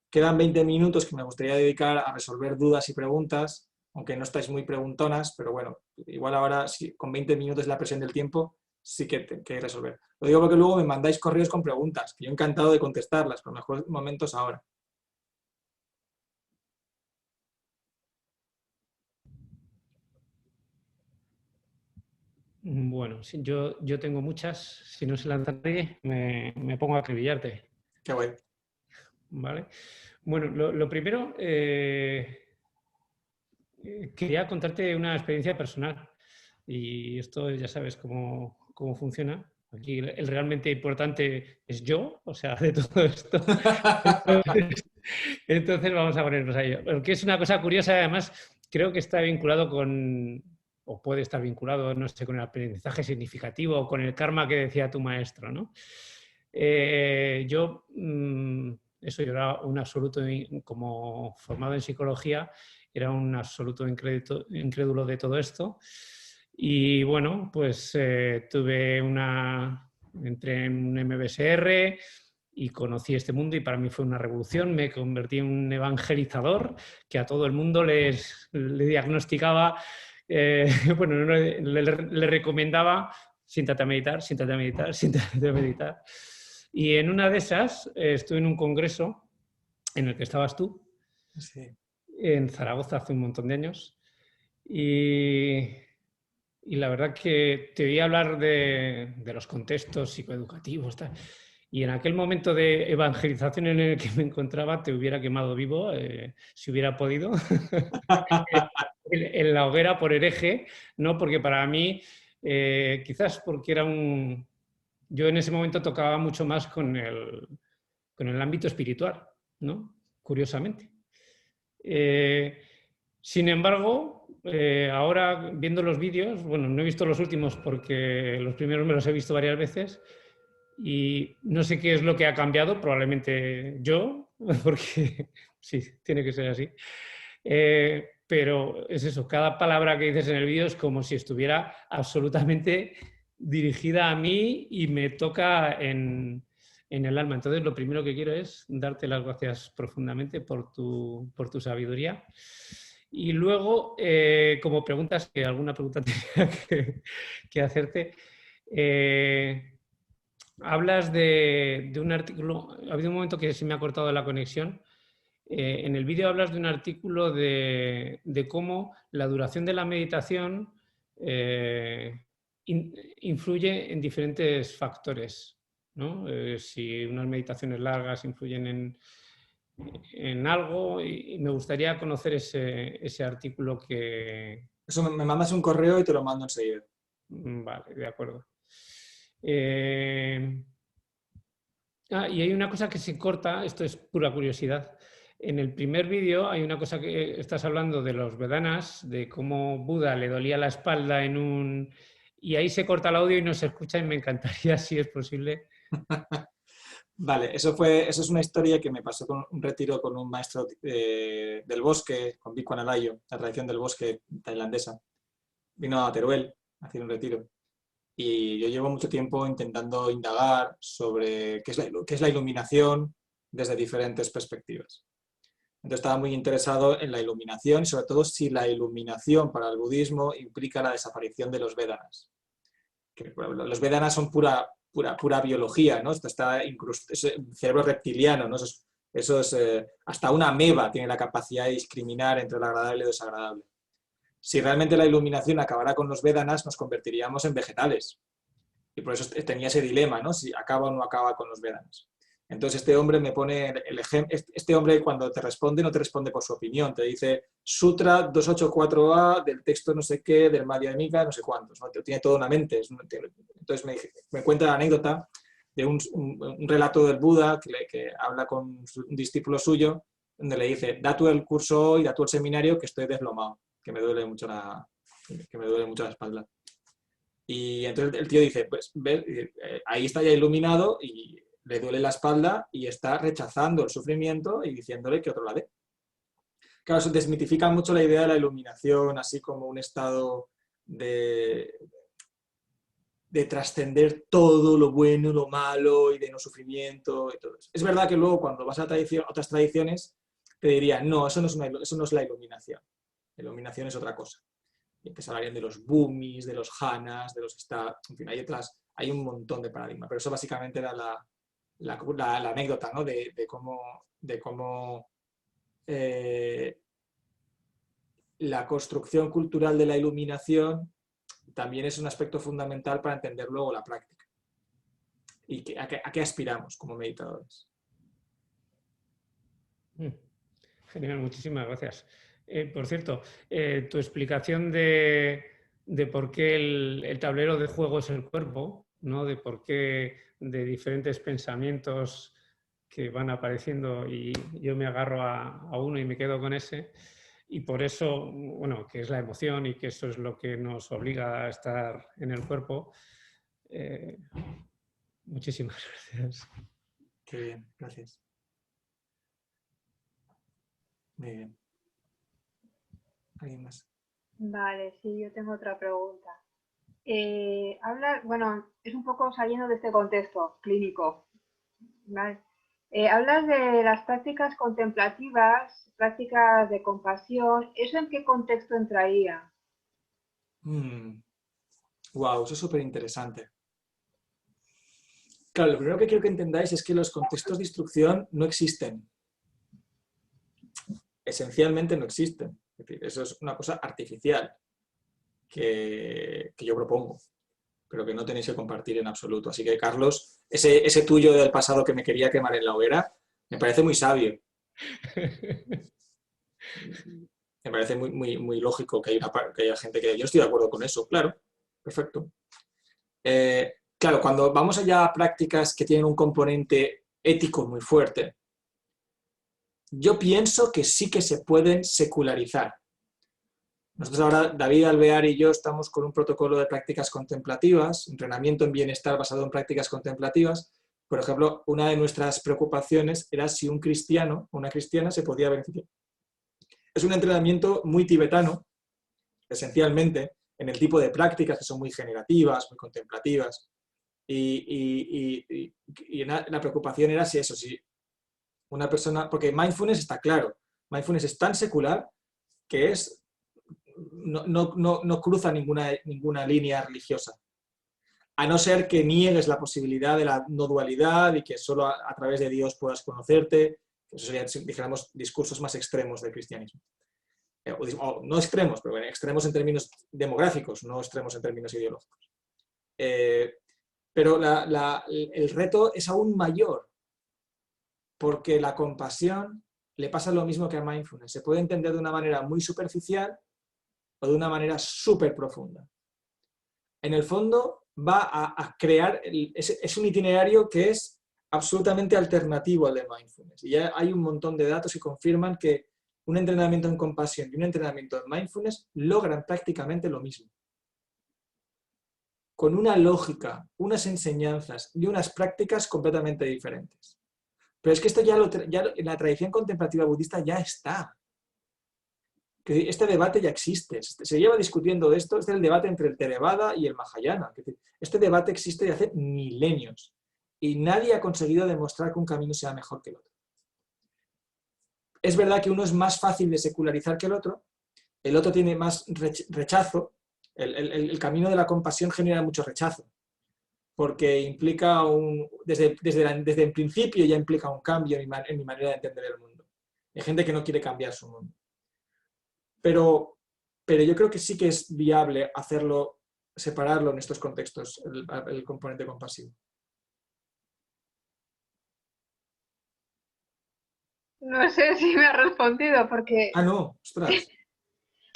Quedan 20 minutos que me gustaría dedicar a resolver dudas y preguntas, aunque no estáis muy preguntonas, pero bueno, igual ahora con 20 minutos la presión del tiempo sí que hay que resolver. Lo digo porque luego me mandáis correos con preguntas, que yo encantado de contestarlas, pero mejor momentos ahora. Bueno, yo tengo muchas. Si no se lanza nadie, me pongo a acribillarte. Qué guay. ¿Vale? Bueno, lo primero, quería contarte una experiencia personal. Y esto ya sabes cómo funciona. Aquí el realmente importante es yo, o sea, de todo esto. Entonces vamos a ponernos a ello. Porque es una cosa curiosa, además, creo que está vinculado con, o puede estar vinculado, no sé, con el aprendizaje significativo o con el karma que decía tu maestro, ¿no? Yo era un absoluto, como formado en psicología, era un absoluto incrédulo de todo esto. Y bueno, pues entré en un MBSR y conocí este mundo y para mí fue una revolución. Me convertí en un evangelizador que a todo el mundo le diagnosticaba, bueno, le recomendaba: siéntate a meditar, siéntate a meditar, siéntate a meditar. Y en una de esas estuve en un congreso en el que estabas tú, Sí. en Zaragoza hace un montón de años. Y la verdad que te oí hablar de los contextos psicoeducativos, tal. Y en aquel momento de evangelización en el que me encontraba te hubiera quemado vivo, si hubiera podido, en la hoguera por hereje, ¿no? Porque para mí, quizás porque yo en ese momento tocaba mucho más con el ámbito espiritual, ¿no? Curiosamente. Sin embargo, ahora viendo los vídeos, bueno, no he visto los últimos porque los primeros me los he visto varias veces y no sé qué es lo que ha cambiado, probablemente yo, porque sí, tiene que ser así. Pero es eso, cada palabra que dices en el vídeo es como si estuviera absolutamente dirigida a mí y me toca en el alma. Entonces, lo primero que quiero es darte las gracias profundamente por tu sabiduría. Y luego, como preguntas, que alguna pregunta tenía que hacerte, hablas de un artículo, ha habido un momento que se me ha cortado la conexión. En el vídeo hablas de un artículo de cómo la duración de la meditación influye en diferentes factores, ¿no? Si unas meditaciones largas influyen en algo, y me gustaría conocer ese artículo que... Eso me mandas un correo y te lo mando enseguida. Vale, de acuerdo. Y hay una cosa que se corta, esto es pura curiosidad. En el primer vídeo hay una cosa que estás hablando de los Vedanas, de cómo Buda le dolía la espalda y ahí se corta el audio y no se escucha y me encantaría, si es posible. Vale, eso es una historia que me pasó con un retiro con un maestro del bosque, con Bikwan Alayo, la tradición del bosque tailandesa. Vino a Teruel a hacer un retiro. Y yo llevo mucho tiempo intentando indagar sobre qué es la iluminación desde diferentes perspectivas. Entonces estaba muy interesado en la iluminación y sobre todo si la iluminación para el budismo implica la desaparición de los Vedanas. Que los Vedanas son pura biología, ¿no? Esto está incrustado, es el cerebro reptiliano, ¿no? Eso es hasta una ameba tiene la capacidad de discriminar entre lo agradable y lo desagradable. Si realmente la iluminación acabara con los Vedanas, nos convertiríamos en vegetales. Y por eso tenía ese dilema, ¿no? Si acaba o no acaba con los Vedanas. Entonces este hombre me pone el ejemplo. Este hombre, cuando te responde, no te responde por su opinión. Te dice Sutra 284a del texto no sé qué, del Madhyamika, no sé cuántos, ¿no? Tiene toda una mente. Entonces me cuenta la anécdota de un relato del Buda que habla con un discípulo suyo, donde le dice: da tú el curso hoy, da tú el seminario, que estoy desplomado, que me duele mucho la espalda. Y entonces el tío dice: pues ahí está ya iluminado y le duele la espalda y está rechazando el sufrimiento y diciéndole que otro la dé. Claro, se desmitifica mucho la idea de la iluminación, así como un estado de trascender todo lo bueno, lo malo y de no sufrimiento y todo eso. Es verdad que luego cuando vas a otras tradiciones te dirían: no, eso no es la iluminación. La iluminación es otra cosa. Y entonces hablarían de los bhumis, de los jhanas, de los en fin, hay un montón de paradigmas, pero eso básicamente era la anécdota, ¿no? de cómo la construcción cultural de la iluminación también es un aspecto fundamental para entender luego la práctica. ¿Y a qué aspiramos como meditadores? Genial, muchísimas gracias. Por cierto, tu explicación de por qué el tablero de juego es el cuerpo, ¿no? De por qué de diferentes pensamientos que van apareciendo y yo me agarro a uno y me quedo con ese. Y por eso, bueno, que es la emoción y que eso es lo que nos obliga a estar en el cuerpo. Muchísimas gracias. Qué bien, gracias. Muy bien. ¿Alguien más? Vale, sí, yo tengo otra pregunta. Bueno, es un poco saliendo de este contexto clínico, ¿vale? Hablas de las prácticas contemplativas, prácticas de compasión. ¿Eso en qué contexto entraría? Wow, eso es súper interesante. Claro, lo primero que quiero que entendáis es que los contextos de instrucción no existen. Esencialmente no existen. Es decir, eso es una cosa artificial que yo propongo, pero que no tenéis que compartir en absoluto. Así que, Carlos, ese tuyo del pasado que me quería quemar en la hoguera, me parece muy sabio. Me parece muy lógico que haya gente que... Yo no estoy de acuerdo con eso, claro, perfecto. Claro, cuando vamos allá a prácticas que tienen un componente ético muy fuerte, yo pienso que sí que se pueden secularizar. Nosotros ahora, David Alvear y yo, estamos con un protocolo de prácticas contemplativas, entrenamiento en bienestar basado en prácticas contemplativas. Por ejemplo, una de nuestras preocupaciones era si un cristiano o una cristiana se podía beneficiar. Es un entrenamiento muy tibetano, esencialmente, en el tipo de prácticas que son muy generativas, muy contemplativas. Y la preocupación era si una persona, porque mindfulness está claro, mindfulness es tan secular que no cruza ninguna línea religiosa, a no ser que niegues la posibilidad de la no dualidad y que solo a través de Dios puedas conocerte. Eso serían, dijéramos, discursos más extremos del cristianismo. O no extremos, pero bueno, extremos en términos demográficos, no extremos en términos ideológicos. Pero el reto es aún mayor, porque la compasión le pasa lo mismo que a mindfulness. Se puede entender de una manera muy superficial o de una manera súper profunda. En el fondo va a crear, es un itinerario que es absolutamente alternativo al de mindfulness. Y ya hay un montón de datos que confirman que un entrenamiento en compasión y un entrenamiento en mindfulness logran prácticamente lo mismo. Con una lógica, unas enseñanzas y unas prácticas completamente diferentes. Pero es que esto ya en la tradición contemplativa budista ya está. Que este debate ya existe. Se lleva discutiendo de esto, este es el debate entre el Theravada y el Mahayana. Este debate existe desde hace milenios y nadie ha conseguido demostrar que un camino sea mejor que el otro. Es verdad que uno es más fácil de secularizar que el otro tiene más rechazo. El camino de la compasión genera mucho rechazo, porque implica desde el principio ya implica un cambio en mi manera de entender el mundo. Hay gente que no quiere cambiar su mundo. Pero yo creo que sí que es viable separarlo en estos contextos, el componente compasivo. No sé si me ha respondido porque... Ah, no, ostras.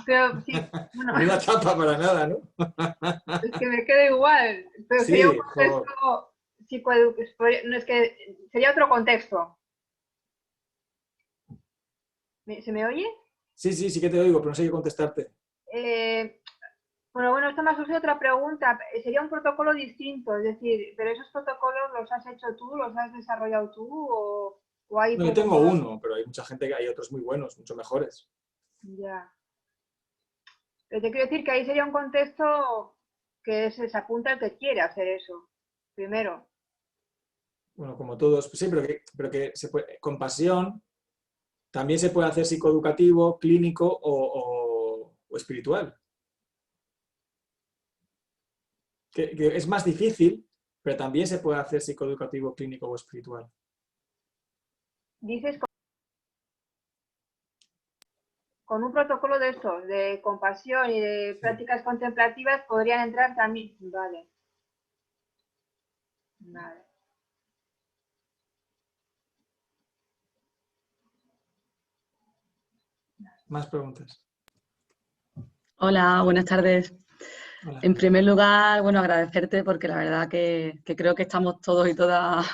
Pero sí, bueno, No hay una tapa para nada, ¿no? es que me queda igual. Pero Sí, sería un contexto psicoeducativo, no es que sería otro contexto. ¿Se me oye? Sí que te oigo, pero no sé qué contestarte. Bueno, esto me ha surgido otra pregunta. Sería un protocolo distinto, es decir, ¿pero esos protocolos los has hecho tú, los has desarrollado tú o hay No, yo tengo protocolos? uno, pero hay mucha gente que hay otros muy buenos, mucho mejores. Ya. Pero te quiero decir que ahí sería un contexto que se apunta el que quiere hacer eso, primero. Bueno, como todos, sí, pero que compasión también se puede hacer psicoeducativo, clínico o espiritual. Que es más difícil, pero también se puede hacer psicoeducativo, clínico o espiritual. Dices con un protocolo de estos, de compasión y de prácticas contemplativas, podrían entrar también. Vale. Vale. Más preguntas. Hola, buenas tardes. Hola. En primer lugar, bueno, agradecerte porque la verdad que creo que estamos todos y todas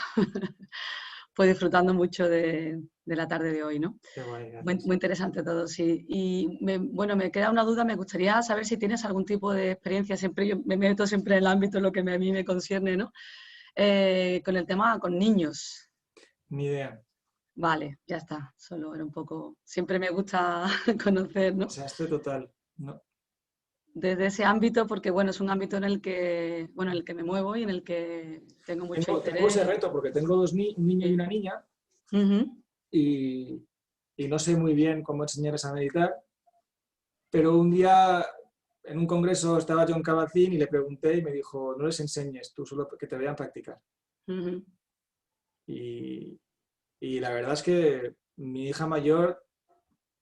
pues disfrutando mucho de la tarde de hoy, ¿no? Qué guay, Muy interesante todo, sí. Y bueno, me queda una duda, me gustaría saber si tienes algún tipo de experiencia, siempre yo me meto siempre en el ámbito en lo que a mí me concierne, ¿no? Con el tema con niños. Ni idea. Vale, ya está, solo era un poco... Siempre me gusta conocer, ¿no? Desastre total. No. Desde ese ámbito, porque bueno, es un ámbito en el que, bueno, en el que me muevo y en el que tengo mucho interés. Tengo ese reto porque tengo un niño y una niña y no sé muy bien cómo enseñarles a meditar, pero un día en un congreso estaba John Kabat-Zinn y le pregunté y me dijo, no les enseñes, tú solo que te vean practicar. Y la verdad es que mi hija mayor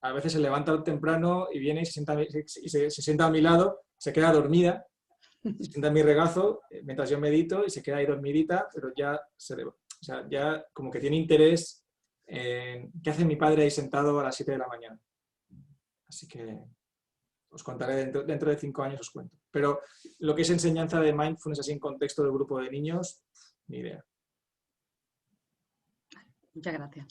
a veces se levanta temprano y viene y se sienta a mi lado, se queda dormida, se sienta en mi regazo mientras yo medito y se queda ahí dormidita, pero ya, o sea, ya como que tiene interés en qué hace mi padre ahí sentado a las 7 de la mañana. Así que os contaré dentro de 5 años, os cuento. Pero lo que es enseñanza de mindfulness así en contexto del grupo de niños, ni idea. Muchas gracias.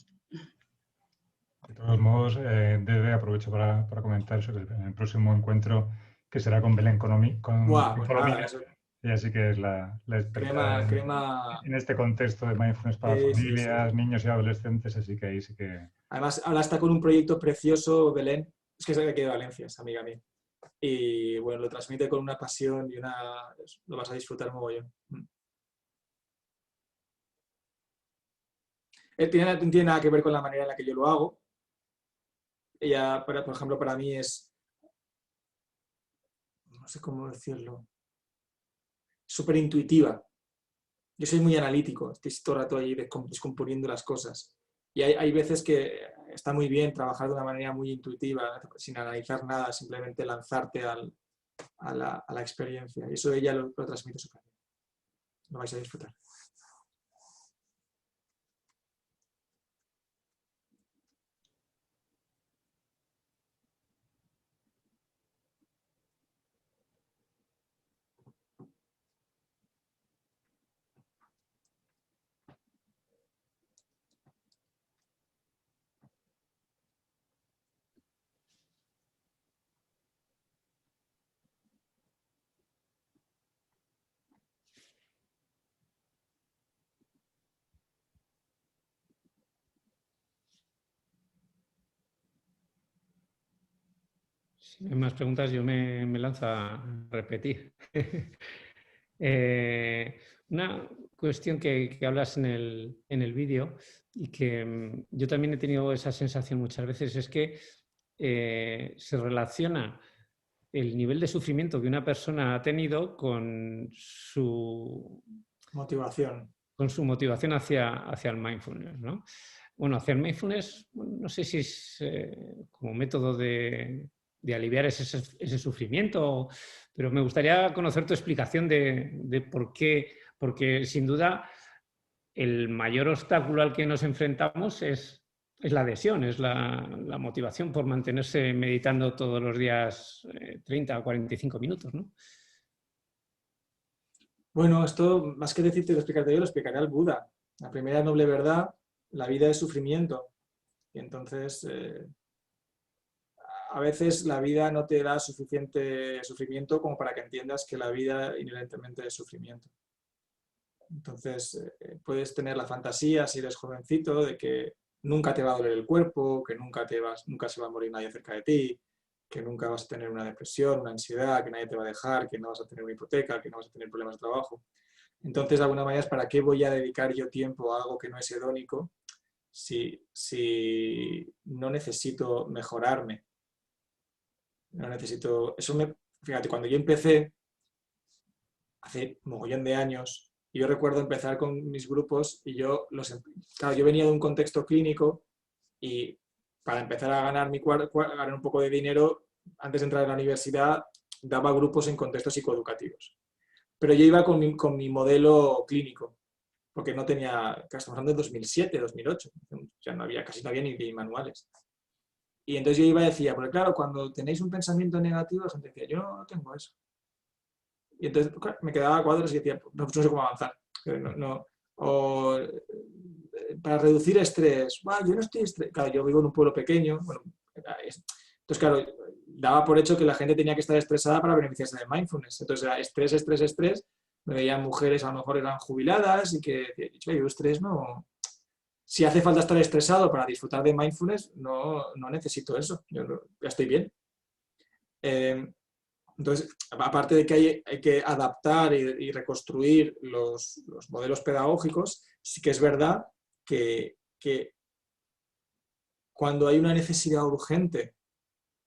De todos modos, Dede, aprovecho para comentar sobre el próximo encuentro que será con Belén Colomina. Ella sí que es la experta en este contexto de mindfulness para familias, niños y adolescentes, así que ahí sí que... Además, ahora está con un proyecto precioso, Belén, es que es de aquí de Valencia, es amiga mía. Y bueno, lo transmite con una pasión y lo vas a disfrutar mogollón. Tiene nada que ver con la manera en la que yo lo hago. Ella, por ejemplo, para mí es, no sé cómo decirlo, súper intuitiva. Yo soy muy analítico, estoy todo el rato ahí descomponiendo las cosas. Y hay veces que está muy bien trabajar de una manera muy intuitiva, sin analizar nada, simplemente lanzarte a la experiencia. Y eso ella lo transmite súper bien. Lo vais a disfrutar. Si no hay más preguntas, yo me lanzo a repetir. Una cuestión que hablas en el vídeo y que yo también he tenido esa sensación muchas veces es que se relaciona el nivel de sufrimiento que una persona ha tenido con su motivación. Con su motivación hacia el mindfulness, ¿no? Bueno, hacia el mindfulness, no sé si es como método de aliviar ese sufrimiento, pero me gustaría conocer tu explicación de por qué, porque sin duda el mayor obstáculo al que nos enfrentamos es la adhesión, es la motivación por mantenerse meditando todos los días 30 o 45 minutos, ¿no? Bueno, esto más que decirte lo explicarte yo, lo explicaré al Buda. La primera noble verdad, la vida es sufrimiento. Y entonces, a veces la vida no te da suficiente sufrimiento como para que entiendas que la vida inherentemente es sufrimiento. Entonces, puedes tener la fantasía, si eres jovencito, de que nunca te va a doler el cuerpo, que nunca se va a morir nadie cerca de ti, que nunca vas a tener una depresión, una ansiedad, que nadie te va a dejar, que no vas a tener una hipoteca, que no vas a tener problemas de trabajo. Entonces, de alguna manera, ¿para qué voy a dedicar yo tiempo a algo que no es hedónico si no necesito mejorarme? No necesito... Fíjate, cuando yo empecé, hace mogollón de años, yo recuerdo empezar con mis grupos y claro, yo venía de un contexto clínico y para empezar a ganar, ganar un poco de dinero, antes de entrar en la universidad, daba grupos en contextos psicoeducativos. Pero yo iba con mi modelo clínico, porque no tenía, estamos hablando de 2007, 2008, ya casi no había ni manuales. Y entonces yo iba y decía, porque claro, cuando tenéis un pensamiento negativo, la gente decía, yo no tengo eso. Y entonces me quedaba cuadros y decía, no sé cómo avanzar. Para reducir estrés, yo no estoy estresado. Claro, yo vivo en un pueblo pequeño. Bueno, entonces, claro, daba por hecho que la gente tenía que estar estresada para beneficiarse de mindfulness. Entonces era estrés, estrés, estrés. Me veían mujeres, a lo mejor eran jubiladas y que yo estrés no... Si hace falta estar estresado para disfrutar de mindfulness, no necesito eso. Yo ya estoy bien. Entonces, aparte de que hay que adaptar y reconstruir los modelos pedagógicos, sí que es verdad que cuando hay una necesidad urgente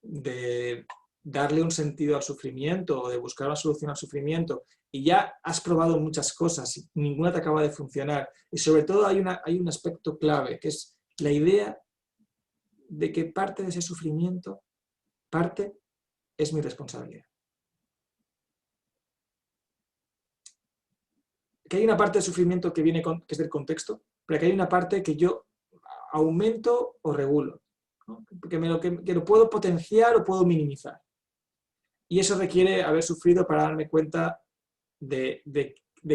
de darle un sentido al sufrimiento o de buscar una solución al sufrimiento y ya has probado muchas cosas y ninguna te acaba de funcionar, y sobre todo hay un aspecto clave, que es la idea de que parte de ese sufrimiento, es mi responsabilidad. Que hay una parte del sufrimiento que que es del contexto, pero que hay una parte que yo aumento o regulo, ¿no? Que lo puedo potenciar o puedo minimizar. Y eso requiere haber sufrido para darme cuenta de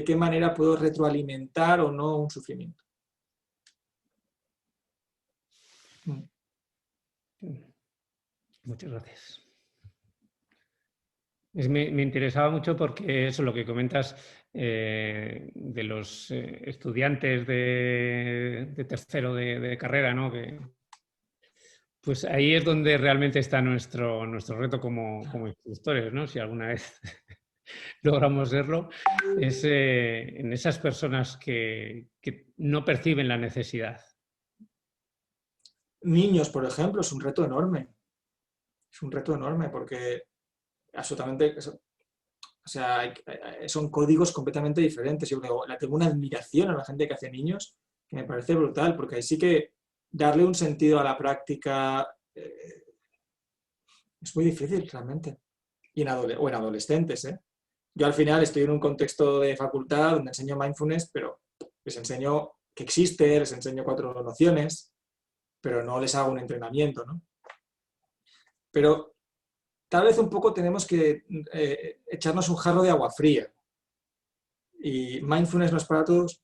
qué manera puedo retroalimentar o no un sufrimiento. Muchas gracias. Me interesaba mucho porque eso, lo que comentas de los estudiantes de tercero de carrera, ¿no? Pues ahí es donde realmente está nuestro reto como instructores, ¿no? Si alguna vez logramos serlo, es en esas personas que no perciben la necesidad. Niños, por ejemplo, es un reto enorme. Es un reto enorme porque absolutamente, o sea, son códigos completamente diferentes. Yo tengo una admiración a la gente que hace niños que me parece brutal, porque ahí sí que darle un sentido a la práctica es muy difícil realmente. Y en adolescentes, ¿eh? Yo al final estoy en un contexto de facultad donde enseño mindfulness, pero les enseño que existe, les enseño 4 nociones, pero no les hago un entrenamiento, ¿no? Pero tal vez un poco tenemos que echarnos un jarro de agua fría. Y mindfulness no es para todos.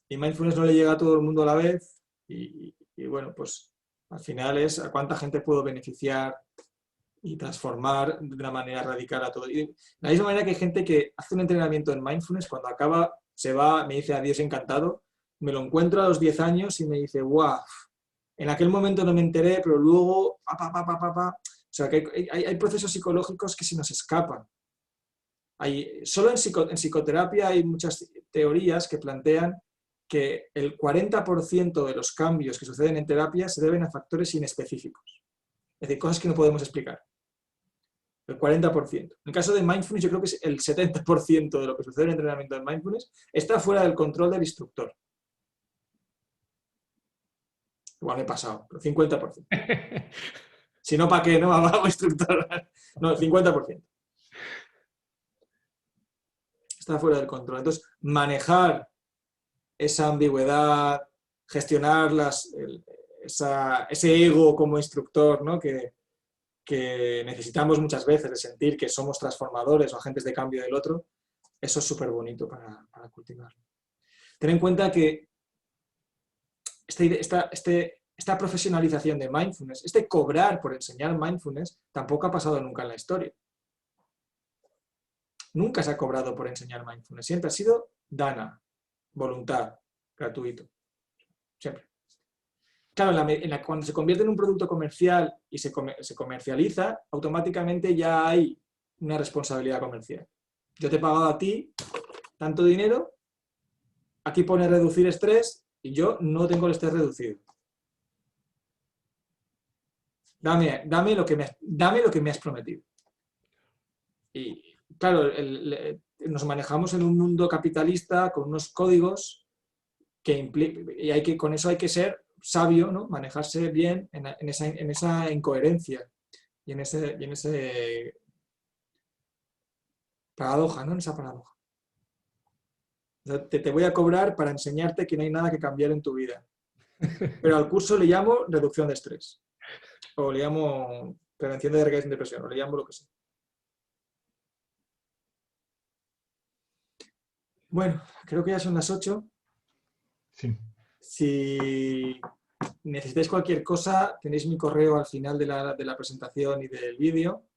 Y mindfulness no le llega a todo el mundo a la vez. Y bueno, pues al final es a cuánta gente puedo beneficiar y transformar de una manera radical a todo. Y de la misma manera que hay gente que hace un entrenamiento en mindfulness, cuando acaba, se va, me dice adiós encantado, me lo encuentro a los 10 años y me dice, wow, en aquel momento no me enteré, pero luego, O sea, que hay procesos psicológicos que se nos escapan. Solo en psicoterapia hay muchas teorías que plantean que el 40% de los cambios que suceden en terapia se deben a factores inespecíficos. Es decir, cosas que no podemos explicar. El 40%. En el caso de mindfulness, yo creo que es el 70% de lo que sucede en el entrenamiento de mindfulness está fuera del control del instructor. Igual me he pasado, pero 50%. Si no, ¿para qué? No hago instructor. No, 50%. Está fuera del control. Entonces, manejar esa ambigüedad, gestionar ese ego como instructor, ¿no? que necesitamos muchas veces de sentir que somos transformadores o agentes de cambio del otro, eso es súper bonito para cultivarlo. Ten en cuenta que esta profesionalización de mindfulness, este cobrar por enseñar mindfulness, tampoco ha pasado nunca en la historia. Nunca se ha cobrado por enseñar mindfulness. Siempre ha sido dana, voluntad, gratuito. Siempre. Claro, cuando se convierte en un producto comercial y se comercializa, automáticamente ya hay una responsabilidad comercial. Yo te he pagado a ti tanto dinero, aquí pone reducir estrés y yo no tengo el estrés reducido. Dame lo que me has prometido. Y claro, nos manejamos en un mundo capitalista con unos códigos con eso hay que ser sabio, ¿no? Manejarse bien en esa incoherencia y en ese paradoja, ¿no? En esa paradoja. O sea, te voy a cobrar para enseñarte que no hay nada que cambiar en tu vida. Pero al curso le llamo reducción de estrés. O le llamo prevención de recaídas en depresión. O le llamo lo que sea. Bueno, creo que ya son las 8. Sí. Si necesitáis cualquier cosa, tenéis mi correo al final de la presentación y del vídeo.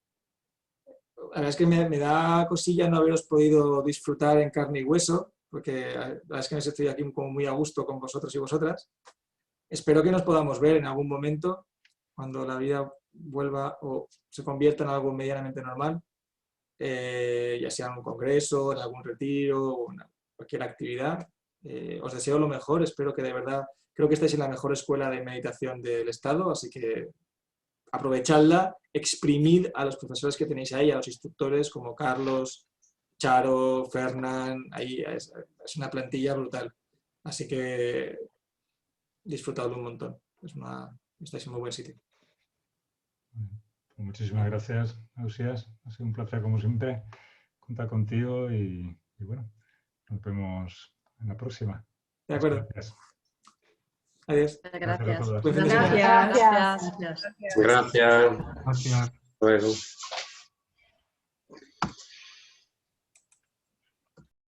La verdad es que me da cosilla no haberos podido disfrutar en carne y hueso, porque la verdad es que me estoy aquí como muy a gusto con vosotros y vosotras. Espero que nos podamos ver en algún momento, cuando la vida vuelva o se convierta en algo medianamente normal, ya sea en un congreso, en algún retiro o en cualquier actividad. Os deseo lo mejor, espero que de verdad, creo que estáis en la mejor escuela de meditación del Estado, así que aprovechadla, exprimid a los profesores que tenéis ahí, a los instructores como Carlos, Charo, Fernán, ahí es una plantilla brutal. Así que disfrutadlo un montón. Estáis en muy buen sitio. Muchísimas gracias, Ausías. Ha sido un placer como siempre contar contigo y bueno, nos vemos en la próxima. De acuerdo. Gracias. Adiós. Gracias. Buen fin de semana. Gracias. Gracias. Gracias. Luego.